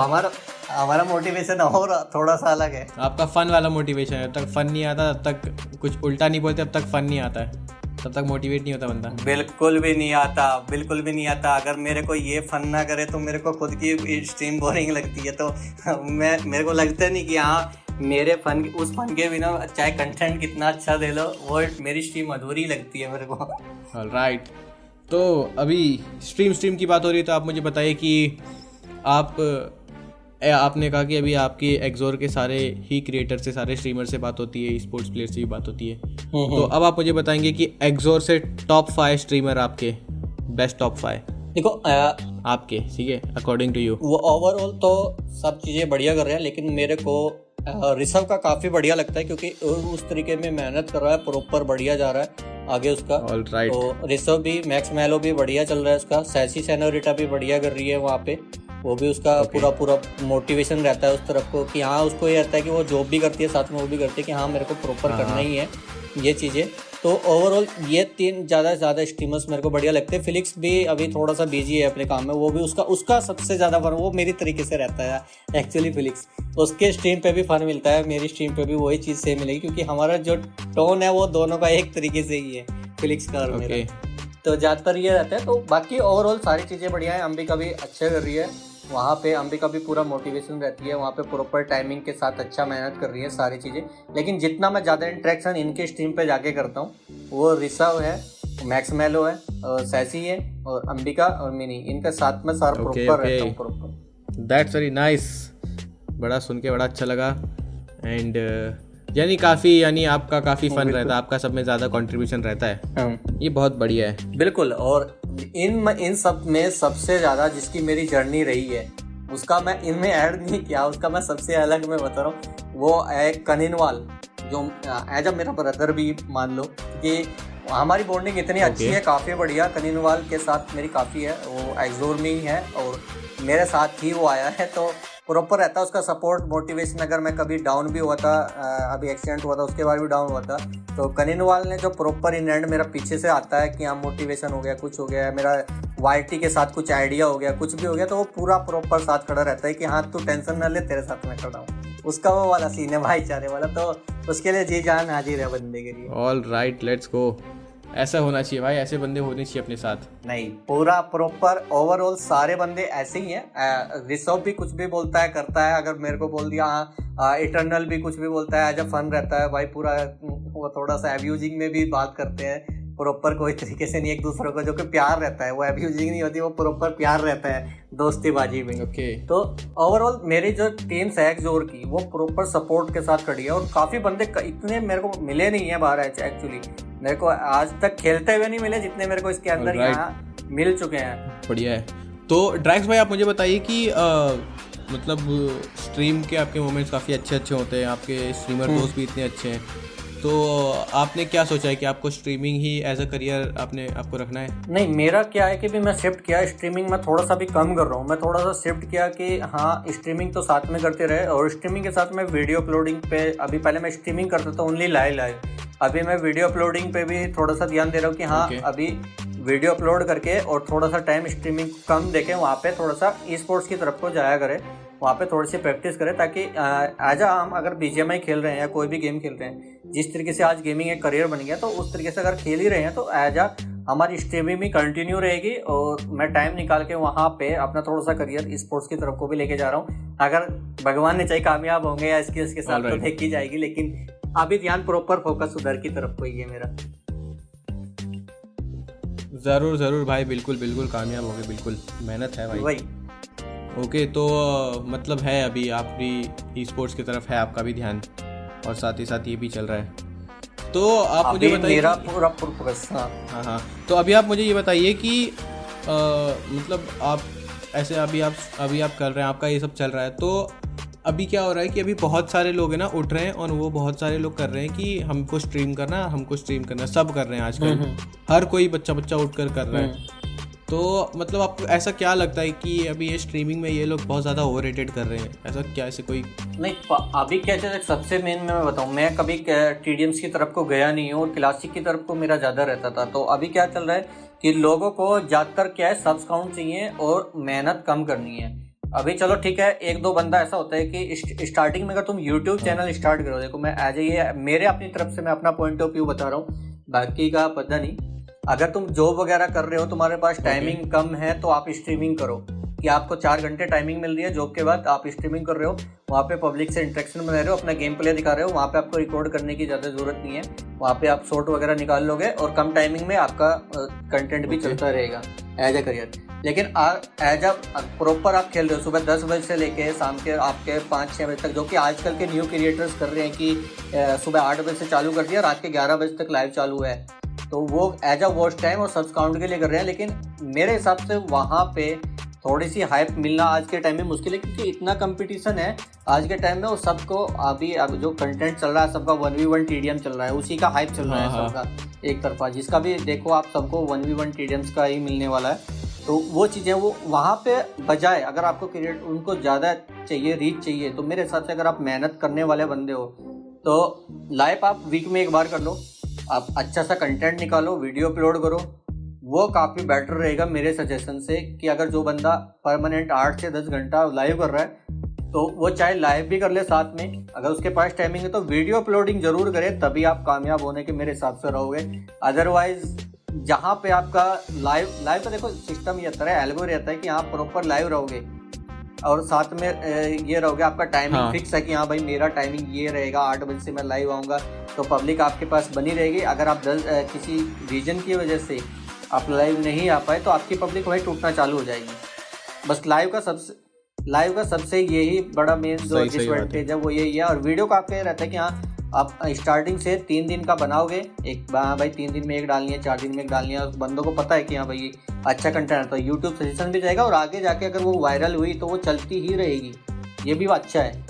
हमारा मोटिवेशन और थोड़ा सा अलग है। आपका फन वाला मोटिवेशन है। जब तक फन नहीं आता तब तक कुछ उल्टा नहीं बोलते, तब तक फन नहीं आता है, तब तक मोटिवेट नहीं होता बंदा। बिल्कुल भी नहीं आता। अगर मेरे को ये फन ना करे तो मेरे को खुद की स्ट्रीम बोरिंग लगती है। तो मेरे को लगता नहीं कि हाँ मेरे उस फन के बिना चाहे कंटेंट कितना अच्छा दे लो, वो मेरी स्ट्रीम अधूरी लगती है मेरे को। ऑलराइट, तो अभी स्ट्रीम की बात हो रही है, तो आप मुझे बताइए कि आप आपने कहा कि अभी आपकी एक्सोर के सारे ही क्रिएटर से, सारे स्ट्रीमर से बात होती है, स्पोर्ट्स प्लेयर से भी बात होती है, तो अब आप मुझे बताएंगे कि एक्सोर से टॉप 5 स्ट्रीमर आपके, बेस्ट टॉप 5 देखो आपके, ठीक है, अकॉर्डिंग टू यू। वो ओवरऑल तो सब चीज़ें बढ़िया कर रहे हैं, लेकिन मेरे को ऋषभ का काफ़ी बढ़िया लगता है क्योंकि उस तरीके में मेहनत कर रहा है, प्रॉपर बढ़िया जा रहा है आगे उसका। ऑलराइट। तो ऋषभ भी, मैक्स मैलो भी बढ़िया चल रहा है उसका, सैसी सेनोरिटा भी बढ़िया कर रही है वहाँ पे, वो भी उसका पूरा मोटिवेशन रहता है उस तरफ को कि हाँ, उसको ये रहता है कि वो जॉब भी करती है साथ में, वो भी करती है कि हाँ मेरे को प्रॉपर करना ही है ये चीज़ें। तो ओवरऑल ये 3 ज़्यादा से ज़्यादा स्ट्रीमर्स मेरे को बढ़िया लगते हैं। फिलिक्स भी अभी थोड़ा सा बिजी है अपने काम में, वो भी उसका सबसे ज़्यादा फन वो मेरी तरीके से रहता है एक्चुअली। फिलिक्स उसके स्ट्रीम पे भी फन मिलता है, मेरी स्ट्रीम पे भी वही चीज़ सेम मिलेगी क्योंकि हमारा जो टोन है वो दोनों का एक तरीके से ही है, फिलिक्स का और मेरा। तो ज़्यादातर ये रहता है। तो बाकी ओवरऑल सारी चीज़ें बढ़िया है। अंबिका भी अच्छे कर रही है वहाँ पे, अंबिका भी पूरा मोटिवेशन रहती है वहाँ पे, प्रॉपर टाइमिंग के साथ अच्छा मेहनत कर रही है सारी चीज़ें। लेकिन जितना मैं ज़्यादा इंटरेक्शन इनके स्ट्रीम पे जाके करता हूँ वो ऋषभ है, मैक्स मैलो है, और सैसी है, और अंबिका और मिनी, इनके साथ में सारा प्रॉपर रहता हूँ प्रॉपर। दैट्स वेरी नाइस, बड़ा सुन के बड़ा अच्छा लगा। एंड यानी आपका काफ़ी फन रहता है, आपका सब में ज़्यादा कंट्रीब्यूशन रहता है, ये बहुत बढ़िया है। बिल्कुल। और इन सब में सबसे ज़्यादा जिसकी मेरी जर्नी रही है उसका मैं इनमें ऐड नहीं किया, उसका मैं सबसे अलग में बता रहा हूँ। वो है कनिनवाल, जो एज अ मेरा ब्रदर भी मान लो कि हमारी बॉन्डिंग इतनी अच्छी है, काफ़ी बढ़िया। कनिनवाल के साथ मेरी काफ़ी है, वो एक्सोर में ही है और मेरे साथ ही वो आया है, तो प्रॉपर रहता है उसका सपोर्ट, मोटिवेशन। अगर मैं कभी डाउन भी हुआ था, अभी एक्सीडेंट हुआ था उसके बाद भी डाउन हुआ था, तो कनिनवाल ने जो प्रॉपर इन एंड मेरा पीछे से आता है कि हाँ मोटिवेशन हो गया, कुछ हो गया, मेरा वाईटी के साथ कुछ आइडिया हो गया, कुछ भी हो गया, तो वो पूरा प्रॉपर साथ खड़ा रहता है कि हाँ तू टेंशन न ले, तेरे साथ मैं खड़ा हूँ। उसका वो वाला सीन है भाईचारे वाला, तो उसके लिए जी जान हाजिर है बंदे के लिए। ऑल राइट, लेट्स गो। ऐसा होना चाहिए भाई, ऐसे बंदे होने चाहिए अपने साथ। नहीं, पूरा प्रॉपर ओवरऑल सारे बंदे ऐसे ही हैं। ऋषभ भी कुछ भी बोलता है करता है, अगर मेरे को बोल दिया हाँ, इटर्नल भी कुछ भी बोलता है, एज अ फन रहता है भाई पूरा। वो थोड़ा सा एब्यूजिंग में भी बात करते हैं, प्रॉपर कोई तरीके से नहीं एक दूसरे को, जो कि प्यार रहता है, वो एब्यूजिंग नहीं होती, वो प्रॉपर प्यार रहता है दोस्तीबाजी में। तो ओवरऑल मेरी जो टीम्स है एक्सोर की, वो प्रॉपर सपोर्ट के साथ खड़ी है। और काफ़ी बंदे इतने मेरे को मिले नहीं है बाहर एक्चुअली, मेरे को आज तक खेलते हुए नहीं मिले जितने मेरे को इसके अंदर यहाँ मिल चुके हैं। बढ़िया है। तो ड्रैक्स भाई आप मुझे बताइए कि मतलब स्ट्रीम के आपके मोमेंट्स काफ़ी अच्छे होते हैं, आपके स्ट्रीमर दोस्त भी इतने अच्छे हैं, तो आपने क्या सोचा है कि आपको स्ट्रीमिंग ही एज अ करियर आपको रखना है? नहीं, मेरा क्या है कि भी मैं शिफ्ट किया स्ट्रीमिंग में, थोड़ा सा भी कम कर रहा हूँ। मैं थोड़ा सा शिफ्ट किया कि हाँ स्ट्रीमिंग तो साथ में करते रहे, और स्ट्रीमिंग के साथ में वीडियो अपलोडिंग पे, अभी पहले मैं स्ट्रीमिंग करता था ओनली लाइव, अभी मैं वीडियो अपलोडिंग पे भी थोड़ा सा ध्यान दे रहा हूँ कि हाँ अभी वीडियो अपलोड करके और थोड़ा सा टाइम स्ट्रीमिंग कम देके वहाँ पे थोड़ा सा ई स्पोर्ट्स की तरफ को जाया करें, वहाँ पे थोड़ी सी प्रैक्टिस करें, ताकि आज हम अगर BGMI खेल रहे हैं या कोई भी गेम खेल रहे हैं, जिस तरीके से आज गेमिंग एक करियर बन गया, तो उस तरीके से अगर खेल ही रहे हैं तो एज हमारी स्ट्रीमिंग भी कंटिन्यू रहेगी। और मैं टाइम निकाल के वहाँ पे अपना थोड़ा सा करियर स्पोर्ट्स की तरफ को भी लेके जा रहा हूँ। अगर भगवान ने चाहे कामयाब होंगे या इसके साथ तो देखी जाएगी, लेकिन अभी ध्यान प्रॉपर फोकस उधर की तरफ को ही है मेरा। ज़रूर भाई, बिल्कुल कामयाब होंगे, बिल्कुल मेहनत है भाई। वही ओके, तो मतलब है अभी आप भी ई स्पोर्ट्स की तरफ है आपका भी ध्यान, और साथ ही साथ ये भी चल रहा है। तो आप मुझे बताइए, मेरा पूरा फोकस। हाँ, तो अभी आप मुझे ये बताइए कि मतलब आप ऐसे अभी आप कर रहे हैं, आपका ये सब चल रहा है, तो अभी क्या हो रहा है कि अभी बहुत सारे लोग हैं ना उठ रहे हैं, और वो बहुत सारे लोग कर रहे हैं कि हमको स्ट्रीम करना, सब कर रहे हैं आजकल, हर कोई बच्चा उठ कर रहा है। तो मतलब आपको ऐसा क्या लगता है कि अभी ये स्ट्रीमिंग में ये लोग बहुत ज़्यादा ओवररेटेड कर रहे हैं? ऐसा क्या, ऐसे कोई नहीं, अभी क्या चीज़ सबसे मेन मैं बताऊँ, मैं कभी TDMs की तरफ को गया नहीं हूँ और क्लासिक की तरफ को मेरा ज़्यादा रहता था। तो अभी क्या चल रहा है कि लोगों को ज़्यादातर क्या है, सब्स काउंट चाहिए और मेहनत कम करनी है। अभी चलो ठीक है, एक दो बंदा ऐसा होता है कि स्टार्टिंग में अगर तुम यूट्यूब चैनल स्टार्ट करो, देखो मैं एज ये मेरे अपनी तरफ से मैं अपना पॉइंट ऑफ व्यू बता रहा हूँ, बाकी का पता नहीं। अगर तुम जॉब वगैरह कर रहे हो, तुम्हारे पास टाइमिंग कम है, तो आप स्ट्रीमिंग करो। कि आपको 4 घंटे टाइमिंग मिल रही है, जॉब के बाद आप स्ट्रीमिंग कर रहे हो, वहाँ पे पब्लिक से इंटरेक्शन बना रहे हो, अपना गेम प्ले दिखा रहे हो, वहाँ पे आपको रिकॉर्ड करने की ज़्यादा ज़रूरत नहीं है, वहाँ पे आप शॉर्ट वगैरह निकाल लोगे और कम टाइमिंग में आपका कंटेंट भी चलता रहेगा एज ए करियर। लेकिन एज अ प्रॉपर आप खेल रहे हो सुबह 10 बजे से लेके शाम के आपके 5-6 बजे तक, जो कि आजकल के न्यू क्रिएटर्स कर रहे हैं कि सुबह 8 बजे से चालू कर दिया, रात के 11 बजे तक लाइव चालू है, तो वो एज अ वॉच टाइम और सब्स काउंट के लिए कर रहे हैं। लेकिन मेरे हिसाब से वहाँ पे थोड़ी सी हाइप मिलना आज के टाइम में मुश्किल है, क्योंकि इतना कंपटीशन है आज के टाइम में, और सबको अभी अब जो कंटेंट चल रहा है सबका 1v1 TDM चल रहा है, उसी का हाइप चल रहा है सबका एक तरफा, जिसका भी देखो आप सबको 1v1 TDMs का ही मिलने वाला है। तो वो चीज़ें वो वहाँ पे बजाय अगर आपको क्रिएट उनको ज़्यादा चाहिए, रीच चाहिए, तो मेरे हिसाब से अगर आप मेहनत करने वाले बंदे हो तो लाइव आप वीक में एक बार कर लो, आप अच्छा सा कंटेंट निकालो, वीडियो अपलोड करो, वो काफ़ी बेटर रहेगा मेरे सजेशन से। कि अगर जो बंदा परमानेंट 8 से 10 घंटा लाइव कर रहा है तो वो चाहे लाइव भी कर ले साथ में, अगर उसके पास टाइमिंग है तो वीडियो अपलोडिंग जरूर करे, तभी आप कामयाब होने के मेरे हिसाब से रहोगे। अदरवाइज जहाँ पे आपका लाइव का देखो सिस्टम ये रहता है, एल्गो रहता है कि आप प्रॉपर लाइव रहोगे और साथ में ये रहोगे, आपका टाइमिंग फिक्स है कि हाँ भाई मेरा टाइमिंग ये रहेगा, 8 बजे से मैं लाइव आऊँगा, तो पब्लिक आपके पास बनी रहेगी। अगर आप किसी रीजन की वजह से आप लाइव नहीं आ पाए तो आपकी पब्लिक वही टूटना चालू हो जाएगी। बस लाइव का सबसे यही बड़ा मेन जो डिसएडवांटेज है वो यही है। और वीडियो का आपका ये रहता है कि हाँ आप स्टार्टिंग से 3 दिन का बनाओगे, एक भाई 3 दिन में एक डालनी है, 4 दिन में एक डालनी है, और बंदों को पता है कि हाँ भाई अच्छा कंटेंट है, तो यूट्यूब सजेशन भी जाएगा और आगे जाके अगर वो वायरल हुई तो वो चलती ही रहेगी, ये भी अच्छा है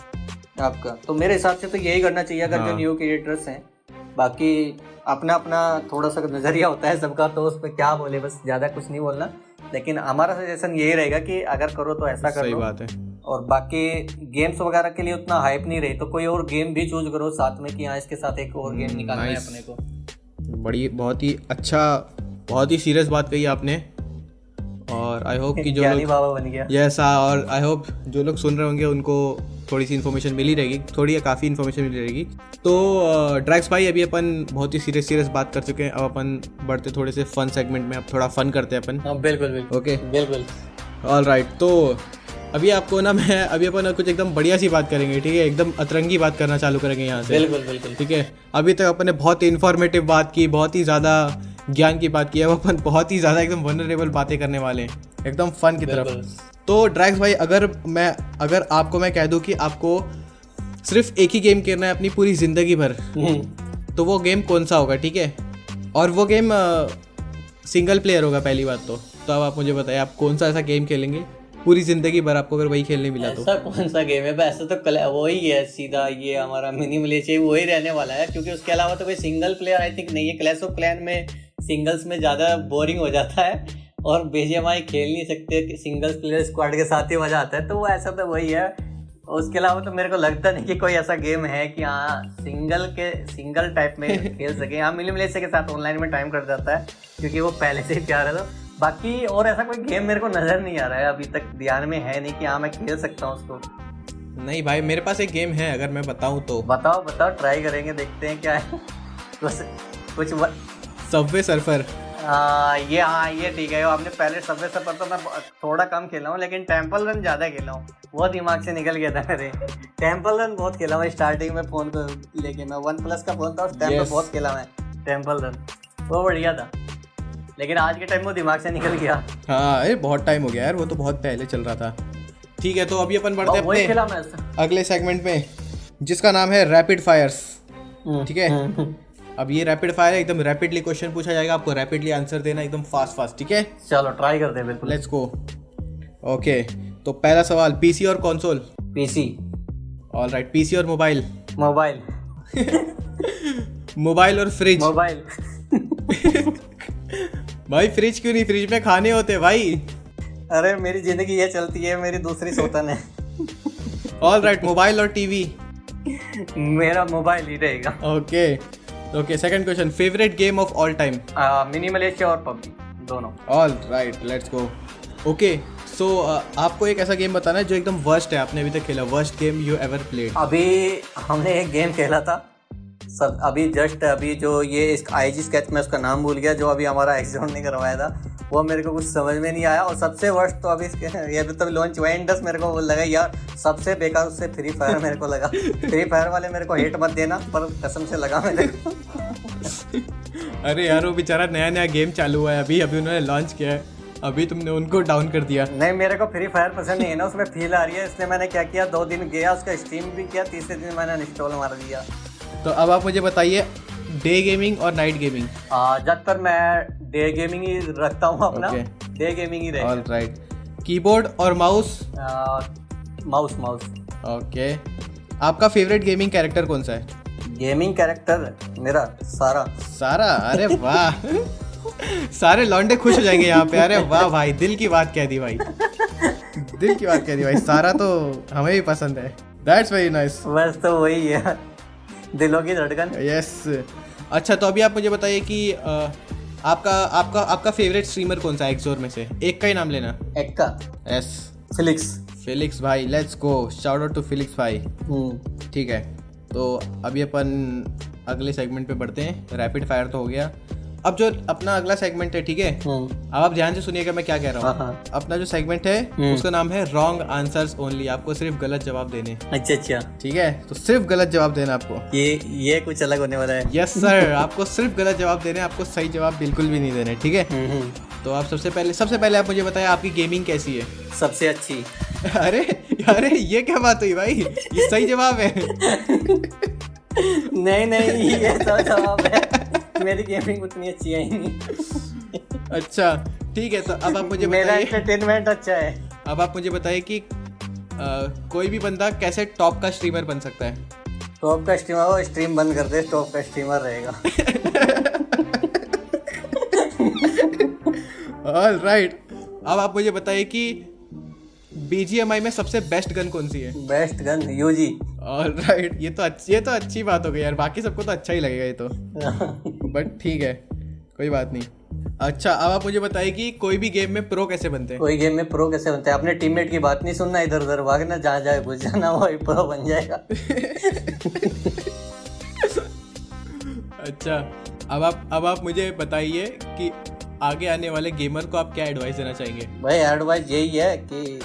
आपका। तो मेरे हिसाब से तो यही करना चाहिए अगर जो न्यू क्रिएटर्स हैं। बाकी अपना अपना थोड़ा सा नज़रिया होता है सबका, तो उस पर क्या बोले, बस ज़्यादा कुछ नहीं बोलना, लेकिन हमारा सजेशन यही रहेगा कि अगर करो तो ऐसा करो। सही बात है। और बाकी गेम्स वगैरह के लिए उतना हाइप नहीं रही तो कोई और गेम भी चूज करो साथ में कि हाँ इसके साथ एक और गेम निकालना है अपने को। बहुत ही अच्छा, बहुत ही सीरियस बात कही आपने, और आई होप कि जो लोग बाबा बन गया यस और आई होप जो लोग सुन रहे होंगे उनको थोड़ी सी इन्फॉर्मेशन मिली रहेगी, थोड़ी या काफ़ी इन्फॉर्मेशन मिली रहेगी। तो ड्रैक्स भाई अभी अपन बहुत ही सीरियस बात कर चुके हैं, अब अपन बढ़ते थोड़े से फन सेगमेंट में, अब थोड़ा फन करते हैं अपन। हाँ बिल्कुल ओके बिल्कुल ऑल राइट। तो अभी आपको ना मैं अभी अपन कुछ एकदम बढ़िया सी बात करेंगे, ठीक है, एकदम अतरंगी बात करना चालू करेंगे यहाँ से। बिल्कुल ठीक है। अभी तक अपन ने बहुत ही इन्फॉर्मेटिव बात की, बहुत ही ज़्यादा ज्ञान की बात की है, अब अपन बहुत ही ज़्यादा एकदम वनरेबल बातें करने वाले हैं, एकदम फन की तरफ। तो ड्रैक्स भाई अगर आपको मैं कह दूं कि आपको सिर्फ एक ही गेम खेलना है अपनी पूरी ज़िंदगी भर, तो वो गेम कौन सा होगा, ठीक है, और वो गेम सिंगल प्लेयर होगा पहली बात तो अब आप मुझे बताइए आप कौन सा ऐसा गेम खेलेंगे पूरी ज़िंदगी भर आपको अगर वही खेलने मिला तो? ऐसा कौन सा गेम है? वैसे तो वही है सीधा, ये हमारा मिनिमलिस्ट वही रहने वाला है, क्योंकि उसके अलावा तो कोई सिंगल प्लेयर आई थिंक नहीं है। क्लैश ऑफ क्लैन में सिंगल्स में ज़्यादा बोरिंग हो जाता है और BGMI खेल नहीं सकते, सिंगल प्लेयर स्क्वाड के साथ ही मजा आता है, तो वो ऐसा तो वही है। उसके अलावा तो मेरे को लगता नहीं कि कोई ऐसा गेम है कि हाँ सिंगल टाइप में खेल सके। हाँ मिनिमलिस्ट के साथ ऑनलाइन में टाइम कट जाता है क्योंकि वो पहले से ही प्यार है, तो बाकी और ऐसा कोई गेम मेरे को नज़र नहीं आ रहा है, अभी तक ध्यान में है नहीं कि हाँ मैं खेल सकता हूँ उसको। नहीं भाई मेरे पास एक गेम है, अगर मैं बताऊँ तो। बताओ ट्राई करेंगे, देखते हैं क्या है। कुछ सबवे सर्फर। ये ठीक है। आपने पहले सबवे सर्फर तो मैं थोड़ा कम खेला हूँ, लेकिन टेम्पल रन ज़्यादा खेला हूँ, वो दिमाग से निकल गया था मेरे। टेम्पल रन बहुत खेला हूँ स्टार्टिंग में, फ़ोन को लेके मैं OnePlus का फ़ोन था उस टाइम पे बहुत खेला मैं टेम्पल रन, वो बढ़िया था, लेकिन आज के टाइम वो दिमाग से निकल गया। हाँ अरे बहुत टाइम हो गया यार, वो तो बहुत पहले चल रहा था। ठीक है, तो अभी अपन बढ़ते हैं अपने अगले सेगमेंट में जिसका नाम है रैपिड फायर्स। ठीक है, अब ये रैपिड फायर है, एकदम रैपिडली क्वेश्चन पूछा जाएगा, आपको रैपिडली आंसर देना एकदम फास्ट। ठीक है, चलो ट्राई करते हैं। बिल्कुल, लेट्स गो। ओके, तो पहला सवाल, पीसी और console? PC. All right, PC और मोबाइल? मोबाइल। मोबाइल और फ्रिज? मोबाइल। भाई फ्रिज क्यों नहीं? फ्रिज में खाने होते भाई। अरे मेरी जिंदगी ये चलती है, मेरी दूसरी सोतन है। ऑल राइट, मोबाइल और टीवी? मेरा मोबाइल ही रहेगा। Okay, second question, favourite game of all time? Minimalist और पबजी दोनों। All right, let's go. Okay, so आपको एक ऐसा गेम बताना है जो एकदम वर्स्ट है आपने अभी तक खेला, worst game you ever played. अभी हमने एक गेम खेला था सब अभी जस्ट अभी जो ये IG स्केच में उसका नाम भूल गया, जो अभी हमारा एग्जाम ने करवाया था, वो मेरे को कुछ समझ में नहीं आया। और सबसे वर्स्ट तो अभी ये तो लॉन्च हुआ इंडस, मेरे को वो लगा यार सबसे बेकार उससे फ्री फायर मेरे को लगा। फ्री फायर वाले मेरे को हेट मत देना, पर कसम से लगा मेरे को। अरे यार वो बेचारा नया नया गेम चालू हुआ है, अभी उन्होंने लॉन्च किया है, अभी तुमने उनको डाउन कर दिया। नहीं, मेरे को फ्री फायर पसंद नहीं है ना, उसमें फील आ रही है, इसलिए मैंने क्या किया, 2 दिन गया, उसका स्ट्रीम भी किया, तीसरे दिन मैंने इंस्टॉल मार दिया। तो अब आप मुझे बताइए डे गेमिंग और नाइट गेमिंग। ज्यादातर मैं डे गेमिंग ही रखता हूँ अपना। डे गेमिंग ही रहेगा। ऑलराइट। कीबोर्ड और माउस? माउस। ओके। आपका फेवरेट गेमिंग कैरेक्टर कौन सा है? गेमिंग कैरेक्टर मेरा सारा। अरे वाह सारे लौंडे खुश हो जाएंगे यहाँ पे। अरे वाह भाई, दिल की बात कह दी भाई, दिल की बात कह दी भाई। सारा तो हमें भी पसंद है। That's very nice. बस तो वही है, दिलों की धड़कन। यस। अच्छा, तो अभी आप मुझे बताइए कि आपका फेवरेट स्ट्रीमर कौन सा है एक्सोर में से? एक का ही नाम लेना। एक का? यस, फिलिक्स भाई। Let's go, shout out to Felix भाई। ठीक है, तो अभी अपन अगले सेगमेंट पे बढ़ते हैं। रैपिड फायर तो हो गया, अब जो अपना अगला सेगमेंट है, ठीक है, अब आप ध्यान से सुनिएगा मैं क्या कह रहा हूँ। अपना जो सेगमेंट है उसका नाम है रॉन्ग आंसर्स ओनली। आपको सिर्फ गलत जवाब देने। अच्छा, ठीक है, तो सिर्फ गलत जवाब देना आपको। ये कुछ अलग होने वाला है। यस सर, आपको सिर्फ गलत जवाब देने, आपको सही जवाब बिल्कुल भी नहीं देने। ठीक है, तो आप सबसे पहले आप मुझे बताएं आपकी गेमिंग कैसी है? सबसे अच्छी। अरे ये क्या बात हुई भाई, ये सही जवाब है। नहीं, ये तो जवाब है। मेरी गेमिंग उतनी अच्छी है ही नहीं। अच्छा ठीक है, तो अब आप मुझे मेरा बताइए, एंटरटेनमेंट अच्छा है। अब आप मुझे बताइए कि कोई भी बंदा कैसे टॉप का स्ट्रीमर बन सकता है? टॉप का स्ट्रीमर, वो स्ट्रीम बंद कर दे, टॉप का स्ट्रीमर रहेगा। ऑलराइट, अब आप मुझे बताइए कि BGMI में सबसे बेस्ट गन कौन सी है? Best gun UG। ऑलराइट, ये तो अच्छी बात हो गई यार, बाकी सबको तो अच्छा ही लगेगा ये तो। बट ठीक है, कोई बात नहीं। अच्छा, अब आप मुझे बताइए कि कोई भी गेम में प्रो कैसे बनते हैं? कोई गेम में प्रो कैसे बनते हैं? अपने टीममेट की बात नहीं सुनना, इधर उधर भागना, जहाँ जाए घुस जाना, वही प्रो बन जाएगा। अच्छा, अब आप मुझे बताइए कि आगे आने वाले गेमर को आप क्या एडवाइस देना चाहेंगे? भाई एडवाइस यही है कि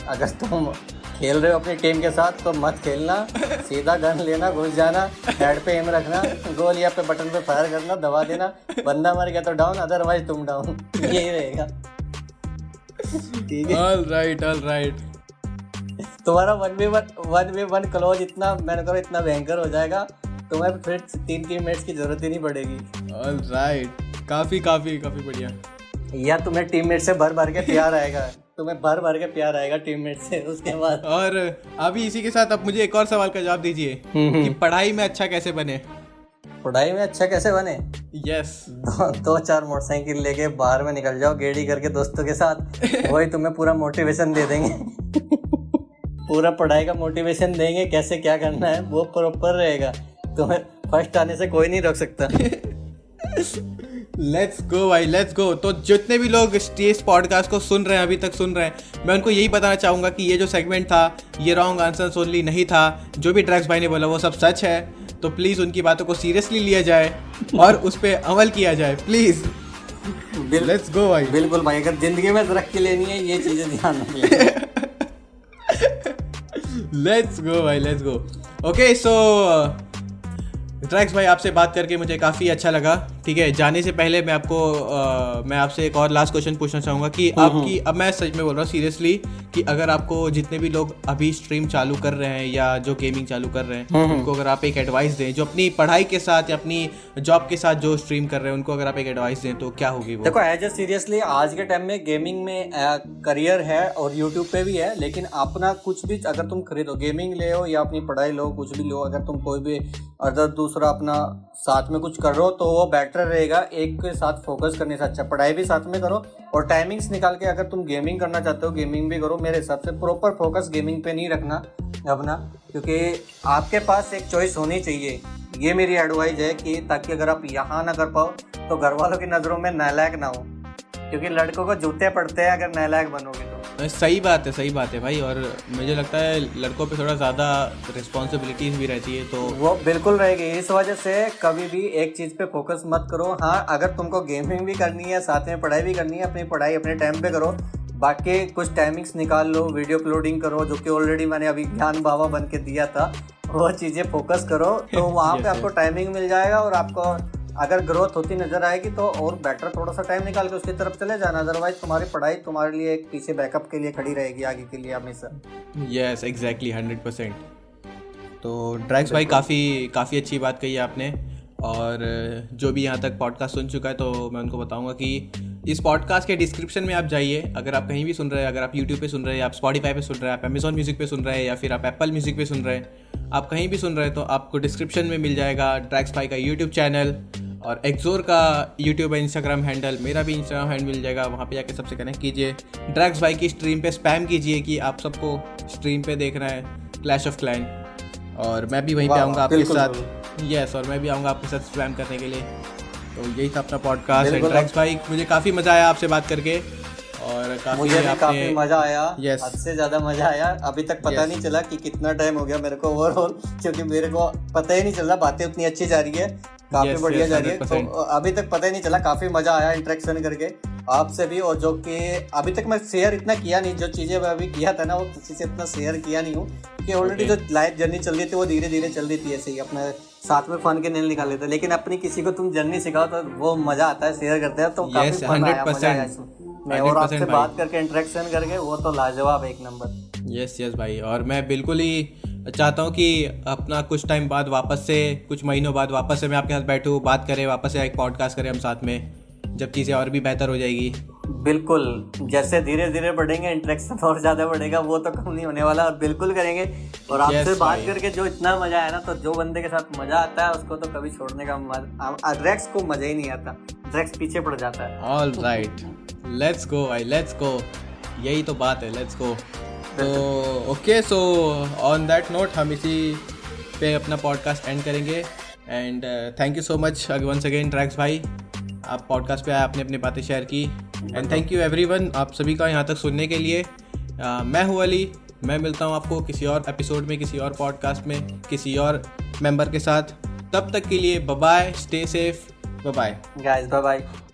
अगर तुम खेल रहे हो अपनी टीम के साथ तो मत खेलना, सीधा गन लेना, घुस जाना, हेड पे एम रखना, गोल या पे बटन पे फायर करना, दबा देना, बंदा मर गया तो डाउन, अदरवाइज तुम डाउन। यही रहेगा। ठीक है, ऑलराइट। तुम्हारा 1v1 क्लोज इतना मैंने करो इतना भयंकर हो जाएगा, तुम्हें फिर 3 टीममेट्स की जरूरत ही नहीं पड़ेगी। ऑलराइट, काफी बढ़िया। या तुम्हें टीममेट से भर के प्यार आएगा, टीममेट से उसके बाद। और अभी इसी के साथ अब मुझे एक और सवाल का जवाब दीजिए कि पढ़ाई में अच्छा कैसे बने? पढ़ाई में अच्छा कैसे बने? यस। 2-4 मोटरसाइकिल लेके बाहर में निकल जाओ गेड़ी करके दोस्तों के साथ, वही तुम्हें पूरा मोटिवेशन दे देंगे। पूरा पढ़ाई का मोटिवेशन देंगे, कैसे क्या करना है वो प्रॉपर रहेगा, तुम्हें फर्स्ट आने से कोई नहीं रोक सकता। लेट्स गो भाई, लेट्स गो। तो जितने भी लोग इस पॉडकास्ट को सुन रहे हैं, अभी तक सुन रहे हैं, मैं उनको यही बताना चाहूँगा कि ये जो सेगमेंट था ये रॉन्ग आंसर्स ओनली नहीं था। जो भी ड्रैक्स भाई ने बोला वो सब सच है, तो प्लीज़ उनकी बातों को सीरियसली लिया जाए और उस पर अमल किया जाए, प्लीज़। लेट्स गो भाई। बिल्कुल भाई, अगर जिंदगी में तरक्की लेनी है ये चीज़ें ध्यान रखिए। लेट्स गो भाई, let's go. Okay, so Drax भाई आपसे बात करके मुझे काफ़ी अच्छा लगा। ठीक है, जाने से पहले मैं आपसे एक और लास्ट क्वेश्चन पूछना चाहूँगा कि आपकी, अब मैं सच में बोल रहा हूँ सीरियसली, कि अगर आपको जितने भी लोग अभी स्ट्रीम चालू कर रहे हैं या जो गेमिंग चालू कर रहे हैं उनको अगर आप एक एडवाइस दें, जो अपनी पढ़ाई के साथ या अपनी जॉब के साथ जो स्ट्रीम कर रहे हैं उनको अगर आप एक एडवाइस दें तो क्या होगी वो? देखो एज ए सीरियसली आज के टाइम में गेमिंग में करियर है और यूट्यूब पे भी है, लेकिन अपना कुछ भी अगर तुम खरीदो, गेमिंग ले हो या अपनी पढ़ाई लो, कुछ भी लो, अगर तुम कोई भी अदर दूसरा अपना साथ में कुछ कर रहे हो तो वो बेटर रहेगा। एक के साथ फोकस करने से अच्छा पढ़ाई भी साथ में करो, और टाइमिंग्स निकाल के अगर तुम गेमिंग करना चाहते हो गेमिंग भी करो। मेरे हिसाब से प्रॉपर फोकस गेमिंग पे नहीं रखना अपना, क्योंकि आपके पास एक चॉइस होनी चाहिए। ये मेरी एडवाइस है कि ताकि अगर आप यहाँ ना कर पाओ तो घर वालों की नज़रों में नालायक ना हो, क्योंकि लड़कों को जूते पड़ते हैं अगर नालायक बनोगे तो। सही बात है भाई। और मुझे लगता है लड़कों पे थोड़ा ज़्यादा रिस्पॉन्सिबिलिटीज़ भी रहती है, तो वो बिल्कुल रहेगी। इस वजह से कभी भी एक चीज़ पे फोकस मत करो। हाँ, अगर तुमको गेमिंग भी करनी है, साथ में पढ़ाई भी करनी है, अपनी पढ़ाई अपने टाइम पे करो। बाकी कुछ टाइमिंग्स निकाल लो, वीडियो अपलोडिंग करो, जो कि ऑलरेडी मैंने अभी ज्ञान बाबा बन के दिया था, वो चीज़ें फोकस करो तो वहाँ पे आपको टाइमिंग मिल जाएगा। और आपको अगर ग्रोथ होती नजर आएगी तो और बेटर थोड़ा सा टाइम निकाल के उसकी तरफ चले जाना। अदरवाइज तुम्हारी पढ़ाई तुम्हारे लिए एक पीछे बैकअप के लिए खड़ी रहेगी आगे के लिए हमेशा। Yes exactly 100%। तो ड्रैक्स भाई काफ़ी अच्छी बात कही आपने। और जो भी यहाँ तक पॉडकास्ट सुन चुका है तो मैं उनको बताऊँगा कि इस पॉडकास्ट के डिस्क्रिप्शन में आप जाइए। अगर आप कहीं भी सुन रहे हैं, अगर आप यूट्यूब पे सुन रहे हैं, आप स्पॉटिफाई पे सुन रहे हैं, आप अमेजॉन म्यूजिक पे सुन रहे हैं, या फिर आप एप्पल म्यूजिक पे सुन रहे हैं, आप कहीं भी सुन रहे हैं तो आपको डिस्क्रिप्शन में मिल जाएगा ड्रैक्स भाई का यूट्यूब चैनल और एक्सोर का यूट्यूब और इंस्टाग्राम हैंडल। मेरा भी इंस्टाग्राम हैंडल मिल जाएगा, वहाँ पे जाके सबसे कनेक्ट कीजिए। ड्रैक्स भाई की स्ट्रीम पे स्पैम कीजिए कि आप सबको स्ट्रीम पे देखना है क्लैश ऑफ क्लैन, और मैं भी वहीं पे आऊँगा आपके साथ। यस, और मैं भी आऊँगा आपके साथ स्पैम करने के लिए। तो यही था अपना पॉडकास्ट। ड्रैक्स भाई मुझे काफ़ी मज़ा आया आपसे बात करके, और काफ़ी मज़ा आया। हद से ज़्यादा मज़ा आया। अभी तक पता नहीं चला कि कितना टाइम हो गया मेरे को ओवरऑल, क्योंकि मेरे को पता ही नहीं चल रहा, बातें उतनी अच्छी जा रही है, काफ़ी बढ़िया जा रही है। तो अभी तक पता ही नहीं चला, काफ़ी मज़ा आया इंटरेक्शन करके आपसे भी। और जो कि अभी तक मैं शेयर इतना किया नहीं, जो चीज़ें मैं अभी किया था ना वो किसी से इतना शेयर किया नहीं हूँ, क्योंकि ऑलरेडी जो लाइफ जर्नी चल रही थी वो धीरे धीरे चल रही थी, ऐसे ही अपने साथ में फन के नहीं निकाल लेते। लेकिन अपनी किसी को तुम जर्नी सिखाओ तो वो मज़ा आता है, शेयर करते हैं तो काफ़ी फन आया, मज़ा आया इसमें। और आपसे बात करके इंटरेक्शन करके वो तो लाजवाब एक नंबर। यस भाई। और मैं बिल्कुल ही चाहता हूँ कि अपना कुछ टाइम बाद वापस से, कुछ महीनों बाद वापस से मैं आपके साथ बैठूँ, बात करें, वापस से एक पॉडकास्ट करें हम साथ में, जब चीज़ें और भी बेहतर हो जाएगी। बिल्कुल, जैसे धीरे धीरे बढ़ेंगे इंटरेक्शन और ज़्यादा बढ़ेगा, वो तो कम नहीं होने वाला, बिल्कुल करेंगे। और आपसे बात करके जो इतना मज़ा आया ना, तो जो बंदे के साथ मज़ा आता है उसको तो कभी छोड़ने का ड्रैक्स को मज़ा ही नहीं आता, ड्रैक्स पीछे पड़ जाता है। ऑल राइट, लेट्स गो भाई, लेट्स गो, यही तो बात है, लेट्स गो। तो okay, so on that note हम इसी पे अपना पॉडकास्ट एंड करेंगे। And thank you so much once again Drax भाई, आप पॉडकास्ट पे आए, आपने अपनी बातें शेयर की। एंड थैंक यू एवरीवन, आप सभी का यहाँ तक सुनने के लिए। मैं हूँ अली, मैं मिलता हूँ आपको किसी और एपिसोड में, किसी और पॉडकास्ट में, किसी और मेंबर के साथ। तब तक के लिए bye bye, stay safe, bye bye guys, bye bye.